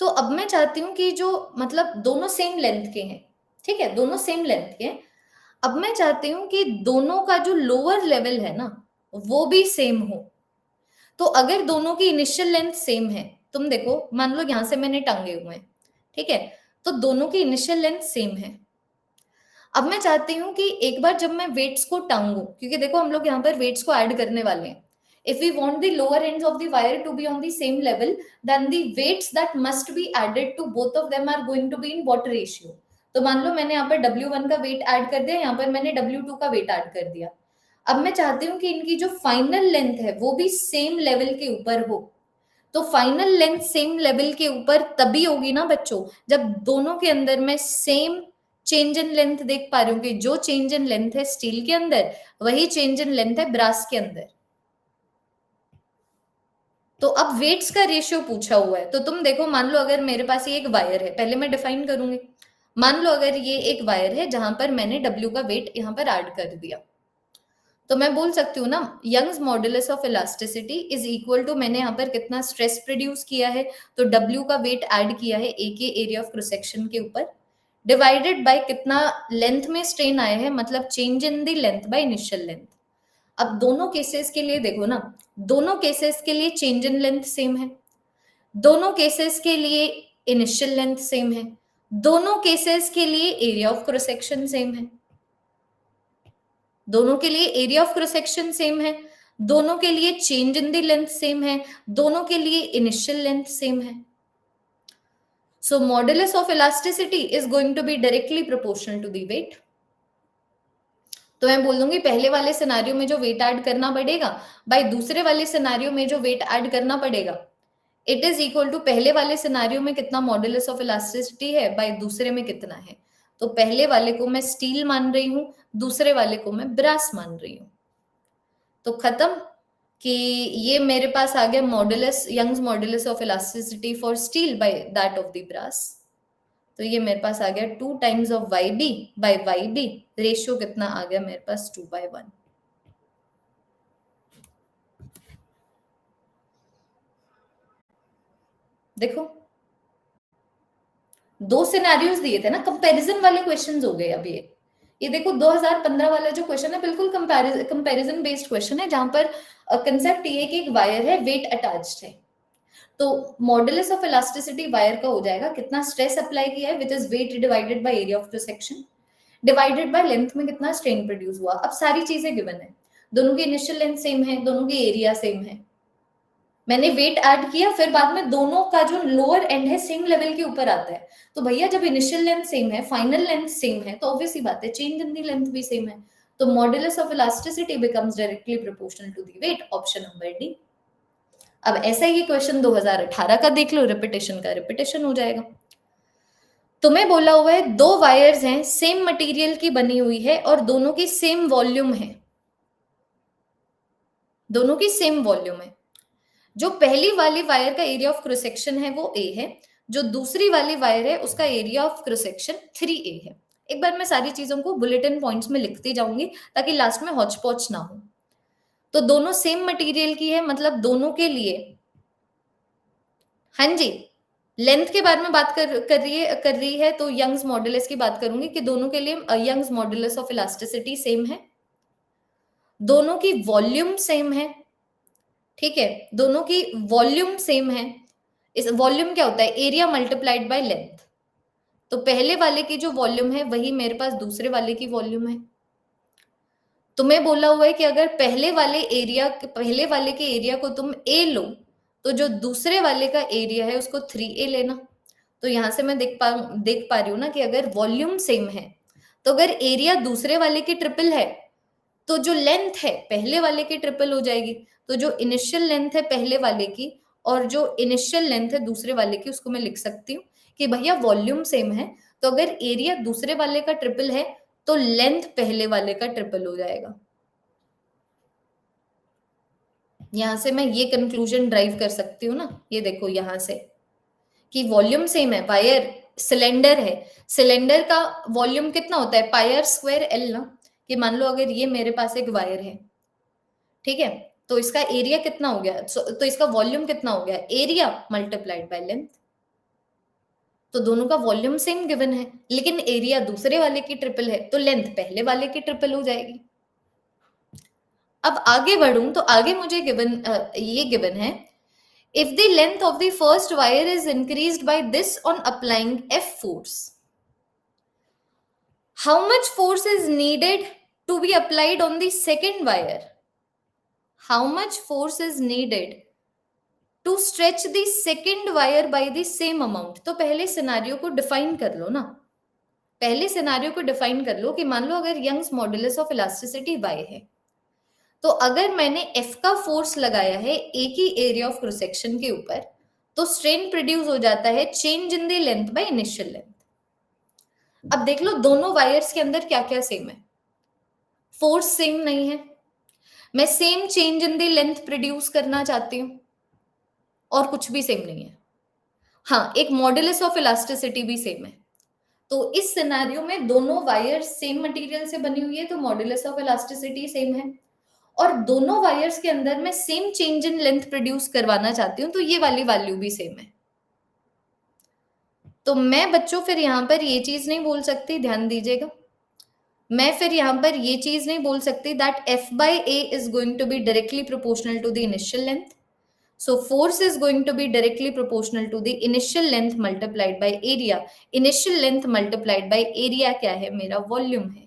तो अब मैं चाहती हूं कि जो मतलब दोनों सेम लेंथ के हैं, ठीक है, दोनों सेम लेंथ के हैं। अब मैं चाहती हूं कि दोनों का जो लोअर लेवल है ना वो भी सेम हो। तो अगर दोनों की इनिशियल लेंथ सेम है, तुम देखो मान लो यहां से मैंने टांगे हुए हैं, ठीक है, तो दोनों की इनिशियल लेंथ सेम है। अब मैं चाहती हूँ कि एक बार जब मैं वेट्स को टांगू, क्योंकि देखो हम लोग यहाँ पर वेट्स को ऐड करने वाले हैं, if we want the lower ends of the wire to be on the same level, then the weights that must be added to both of them are going to be in what ratio? तो मान लो मैंने यहाँ पर W1 का wait add कर दिया, यहाँ पर मैंने W2 का वेट ऐड कर दिया। अब मैं चाहती हूँ कि इनकी जो फाइनल लेंथ है वो भी सेम लेवल के ऊपर हो। तो फाइनल लेंथ सेम लेवल के ऊपर तभी होगी ना बच्चों, जब दोनों के अंदर मैं सेम चेंज इन लेंथ देख पा रही हूँ कि जो चेंज इन लेंथ है स्टील के अंदर वही चेंज इन लेंथ है ब्रास के अंदर। तो अब वेट्स का रेशियो पूछा हुआ है, तो तुम देखो मान लो अगर मेरे पास ये एक वायर है, पहले मैं डिफाइन करूंगी। मान लो अगर ये एक वायर है जहां पर मैंने W का वेट यहां पर ऐड कर दिया, तो मैं बोल सकती हूँ ना Young's modulus of elasticity is equal to, मैंने यहाँ पर कितना स्ट्रेस प्रोड्यूस किया है, तो W का वेट ऐड किया है A के एरिया ऑफ क्रॉस सेक्शन के ऊपर, डिवाइडेड बाय कितना लेंथ में स्ट्रेन आया है, मतलब change in the length by initial length. अब दोनों केसेस के लिए देखो ना, दोनों केसेस के लिए चेंज इन लेंथ सेम है, दोनों केसेस के लिए इनिशियल लेंथ सेम है, दोनों केसेस के लिए area of cross section same है, दोनों के लिए area of cross section same है, दोनों के लिए change in the length same है, दोनों के लिए इनिशियल लेंथ सेम है। So modulus of elasticity is going to be directly proportional to the weight. तो मैं बोल दूंगी पहले वाले सिनारियो में जो वेट ऐड करना पड़ेगा बाय दूसरे वाले सिनारियो में जो वेट ऐड करना पड़ेगा, इट इज इक्वल टू पहले वाले सिनारियो में कितना मॉडुलस ऑफ इलास्टिसिटी है बाय दूसरे में कितना है। तो पहले वाले को मैं स्टील मान रही हूं, दूसरे वाले को मैं ब्रास मान रही हूं। तो खत्म कि ये मेरे पास आ गया modulus, Young's modulus of elasticity for steel by that of the brass. तो ये मेरे पास आ गया 2 times of Y B by Y B, ratio कितना आ गया मेरे पास 2/1। देखो दो सिनेरियोज दिए थे ना, कंपैरिजन वाले क्वेश्चंस हो गए। अब ये देखो 2015 वाला जो क्वेश्चन है बिल्कुल कंपैरिजन बेस्ड क्वेश्चन है, जहां पर कंसेप्ट ये कि एक वायर है, वेट अटैच्ड है, तो मॉडुलस ऑफ इलास्टिसिटी वायर का हो जाएगा कितना स्ट्रेस अप्लाई किया है, which is weight divided by area of the section divided by length में कितना स्ट्रेन प्रोड्यूस हुआ। अब सारी चीजें गिवन है, दोनों की इनिशियल लेंथ सेम है, दोनों की एरिया सेम है, मैंने वेट ऐड किया, फिर बाद में दोनों का जो लोअर एंड है सेम लेवल के ऊपर आता है। तो भैया जब इनिशियल लेंथ सेम है, फाइनल लेंथ सेम है, तो ऑब्वियस सी बात है चेंज इन दी लेंथ भी सेम है। तो modulus of elasticity becomes directly proportional to the weight, option number D. अब ऐसा ही क्वेश्चन 2018 का देख लो, रिपीटेशन का रिपीटेशन हो जाएगा। तुम्हें बोला हुआ है दो वायर्स हैं, सेम मटेरियल की बनी हुई है और दोनों की सेम वॉल्यूम है, दोनों की सेम वॉल्यूम है। जो पहली वाली वायर का एरिया ऑफ क्रॉस सेक्शन है वो ए है, जो दूसरी वाली वायर है उसका area of cross section 3a है। एक बार मैं सारी चीजों को बुलेटिन पॉइंट्स में लिखती जाऊंगी ताकि लास्ट में हौच पौच ना हो। तो दोनों सेम मटेरियल की है, मतलब दोनों के लिए, हाँ जी, लेंथ के बारे में बात कर रही है तो यंग्स मॉडुलस की बात करूंगी कि दोनों के लिए Young's modulus of elasticity same है, दोनों की वॉल्यूम सेम है, ठीक है, दोनों की वॉल्यूम सेम है। इस वॉल्यूम क्या होता है, एरिया मल्टीप्लाइड बाय लेंथ। तो पहले वाले की जो वॉल्यूम है वही मेरे पास दूसरे वाले की वॉल्यूम है। तुम्हें बोला हुआ है कि अगर पहले वाले के एरिया को तुम ए लो, तो जो दूसरे वाले का एरिया है उसको 3a लेना। तो यहां से मैं देख पा रही हूं ना कि अगर वॉल्यूम सेम है, तो अगर एरिया दूसरे वाले की ट्रिपल है, तो जो लेंथ है पहले वाले की ट्रिपल हो जाएगी। तो जो इनिशियल लेंथ है पहले वाले की और जो इनिशियल लेंथ है दूसरे वाले की, उसको मैं लिख सकती हूँ कि भैया वॉल्यूम सेम है, तो अगर एरिया दूसरे वाले का ट्रिपल है तो लेंथ पहले वाले का ट्रिपल हो जाएगा। यहां से मैं ये कंक्लूजन ड्राइव कर सकती हूँ ना, ये देखो यहां से कि वॉल्यूम सेम है, वायर सिलेंडर है, सिलेंडर का वॉल्यूम कितना होता है पाई आर स्क्वायर एल ना, कि मान लो अगर ये मेरे पास एक वायर है, ठीक है, तो इसका एरिया कितना हो गया, तो इसका वॉल्यूम कितना हो गया, एरिया मल्टीप्लाइड बाय लेंथ। तो दोनों का वॉल्यूम सेम गिवन है, लेकिन एरिया दूसरे वाले की ट्रिपल है, तो लेंथ पहले वाले की ट्रिपल हो जाएगी। अब आगे बढ़ूं तो आगे मुझे ये गिवन है, if the length of the first wire is increased by this on applying F force, how much force is needed to be applied on the second wire? How much force is needed to stretch the second wire by the same amount? तो पहले scenario को define कर लो ना, पहले scenario को define कर लो कि मान लो अगर Young's modulus of elasticity y है, तो अगर मैंने F का फोर्स लगाया है एक ही एरिया ऑफ क्रॉस सेक्शन के ऊपर, तो स्ट्रेन प्रोड्यूस हो जाता है change in the length by initial length. अब देख लो दोनों वायर्स के अंदर क्या क्या सेम है, फोर्स सेम नहीं है, मैं same change in the length produce करना चाहती हूं और कुछ भी सेम नहीं है। हाँ, एक मॉडुलस ऑफ इलास्टिसिटी भी सेम है, तो इस सिनेरियो में दोनों वायर्स सेम मटेरियल से बनी हुई है, तो मॉडुलस ऑफ इलास्टिसिटी सेम है, और दोनों वायर्स के अंदर मैं same change in length produce करवाना चाहती हूँ, तो ये वाली वैल्यू भी सेम है। तो मैं बच्चों फिर यहां पर ये चीज नहीं बोल सकती, ध्यान दीजिएगा, मैं फिर यहां पर ये चीज नहीं बोल सकती that F by A is going to be directly proportional to the initial length. So force is going to be directly proportional to the initial length multiplied by area. Initial length multiplied by area क्या है? मेरा volume है।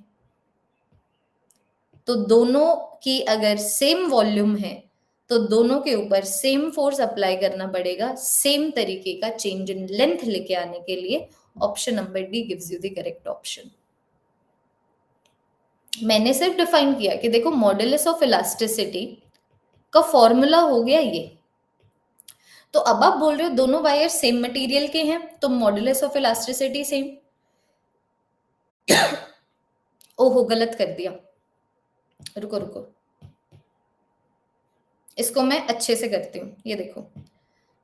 तो दोनों की अगर same volume है तो दोनों के ऊपर सेम फोर्स अप्लाई करना पड़ेगा, सेम तरीके का चेंज इन लेंथ लेके आने के लिए। Option number D gives you the correct option. मैंने सिर्फ डिफाइन किया कि देखो मॉडुलस ऑफ इलास्टिसिटी का फॉर्मूला हो गया ये, तो अब आप बोल रहे हो दोनों वायर सेम मटेरियल के हैं तो मॉडुलस ऑफ इलास्टिसिटी सेम। ओहो गलत कर दिया, रुको रुको, इसको मैं अच्छे से करती हूँ। ये देखो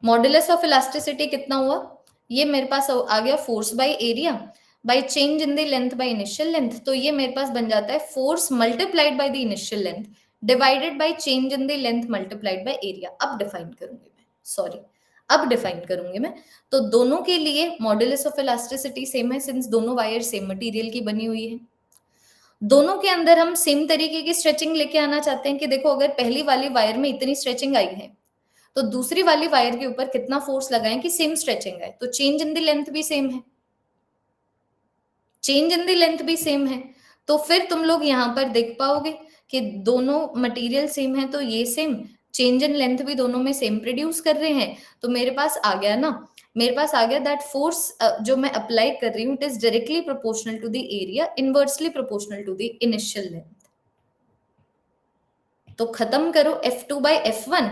मॉडुलस ऑफ इलास्टिसिटी कितना हुआ, ये मेरे पास आ गया force by area by change in the length by initial length, तो ये मेरे पास बन जाता है force multiplied by the initial length divided by change in the length multiplied by area. अब डिफाइन करूंगी मैं, सॉरी अब डिफाइन करूंगी मैं। तो दोनों के लिए मॉडुलस ऑफ इलास्टिसिटी सेम है, सिंस दोनों वायर सेम मटेरियल की बनी हुई है। दोनों के अंदर हम सेम तरीके की स्ट्रेचिंग लेके आना चाहते हैं कि देखो अगर पहली वाली वायर में इतनी स्ट्रेचिंग आई है तो दूसरी वाली वायर के ऊपर कितना फोर्स लगाएं कि सेम स्ट्रेचिंग आए, तो चेंज इन द लेंथ भी सेम है, चेंज इन द लेंथ भी सेम है। तो फिर तुम लोग यहां पर देख पाओगे कि दोनों मटेरियल सेम है, तो ये सेम, चेंज इन लेंथ भी दोनों में सेम प्रोड्यूस कर रहे हैं, तो मेरे पास आ गया ना, मेरे पास आ गया दैट फोर्स जो मैं अप्लाई कर रही हूँ it is directly proportional to the area, inversely proportional to the initial length. तो खत्म करो, F2 by F1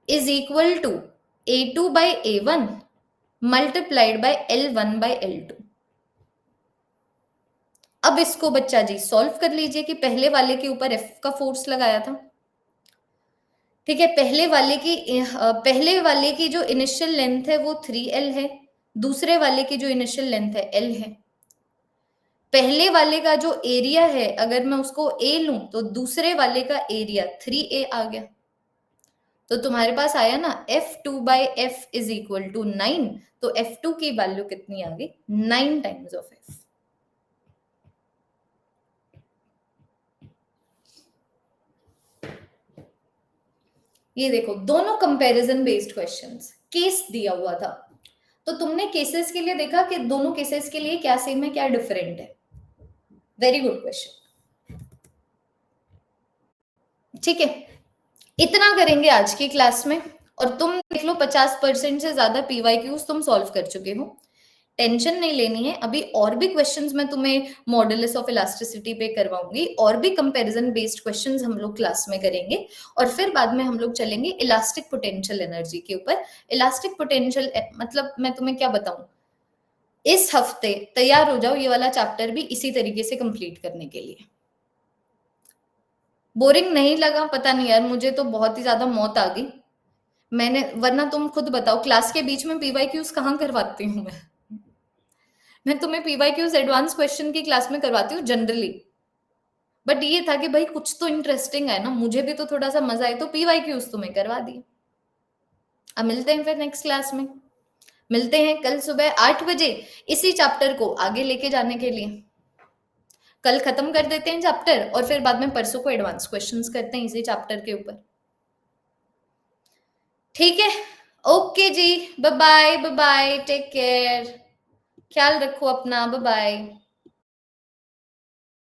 is equal to A2 by A1 multiplied by L1 by L2। अब इसको बच्चा जी सॉल्व कर लीजिए कि पहले वाले के ऊपर F का फोर्स लगाया था, ठीक है, पहले वाले की जो इनिशियल लेंथ है वो 3L है, दूसरे वाले की जो इनिशियल लेंथ है L है। पहले वाले का जो एरिया है अगर मैं उसको A लूं तो दूसरे वाले का एरिया 3A आ गया, तो तुम्हारे पास आया ना F2 by F is equal to 9, तो F2 की वैल्यू कितनी आ गई, 9 टाइम्स ऑफ F। ये देखो दोनों कंपैरिजन बेस्ड क्वेश्चंस, केस दिया हुआ था, तो तुमने केसेस के लिए देखा कि दोनों केसेस के लिए क्या सेम है क्या डिफरेंट है। वेरी गुड क्वेश्चन, ठीक है, इतना करेंगे आज की क्लास में। और तुम देख लो 50% से ज्यादा पीवाईक्यूज तुम सॉल्व कर चुके हो, टेंशन नहीं लेनी है। अभी और भी क्वेश्चंस मैं तुम्हें मॉडुलस ऑफ इलास्टिसिटी पे करवाऊंगी, और भी कंपैरिजन बेस्ड क्वेश्चंस हम लोग क्लास में करेंगे, और फिर बाद में हम लोग चलेंगे इलास्टिक पोटेंशियल एनर्जी के ऊपर। इलास्टिक पोटेंशियल मतलब मैं तुम्हें क्या बताऊं, इस हफ्ते तैयार हो जाओ ये वाला चैप्टर भी इसी तरीके से कंप्लीट करने के लिए। बोरिंग नहीं लगा? पता नहीं यार, मुझे तो बहुत ही ज्यादा मौत आ गई। वरना तुम खुद बताओ क्लास के बीच में पीवाईक्यूज कहाँ करवाती हूँ मैं तुम्हें पीवाईक्यूज एडवांस क्वेश्चन की क्लास में करवाती हूँ जनरली, बट ये था कि भाई कुछ तो इंटरेस्टिंग है ना, मुझे भी तो थोड़ा सा मजा आए, तो पीवाईक्यूज तुम्हें करवा दिए। अब मिलते हैं फिर नेक्स्ट क्लास में। मिलते हैं कल सुबह 8 बजे इसी चैप्टर को आगे लेके जाने के लिए। कल खत्म कर देते हैं चैप्टर और फिर बाद में परसों को एडवांस क्वेश्चंस करते हैं इसी चैप्टर के ऊपर। ठीक है, ओके जी, bye bye, bye bye, take care, ख्याल रखो अपना, बाय बाय।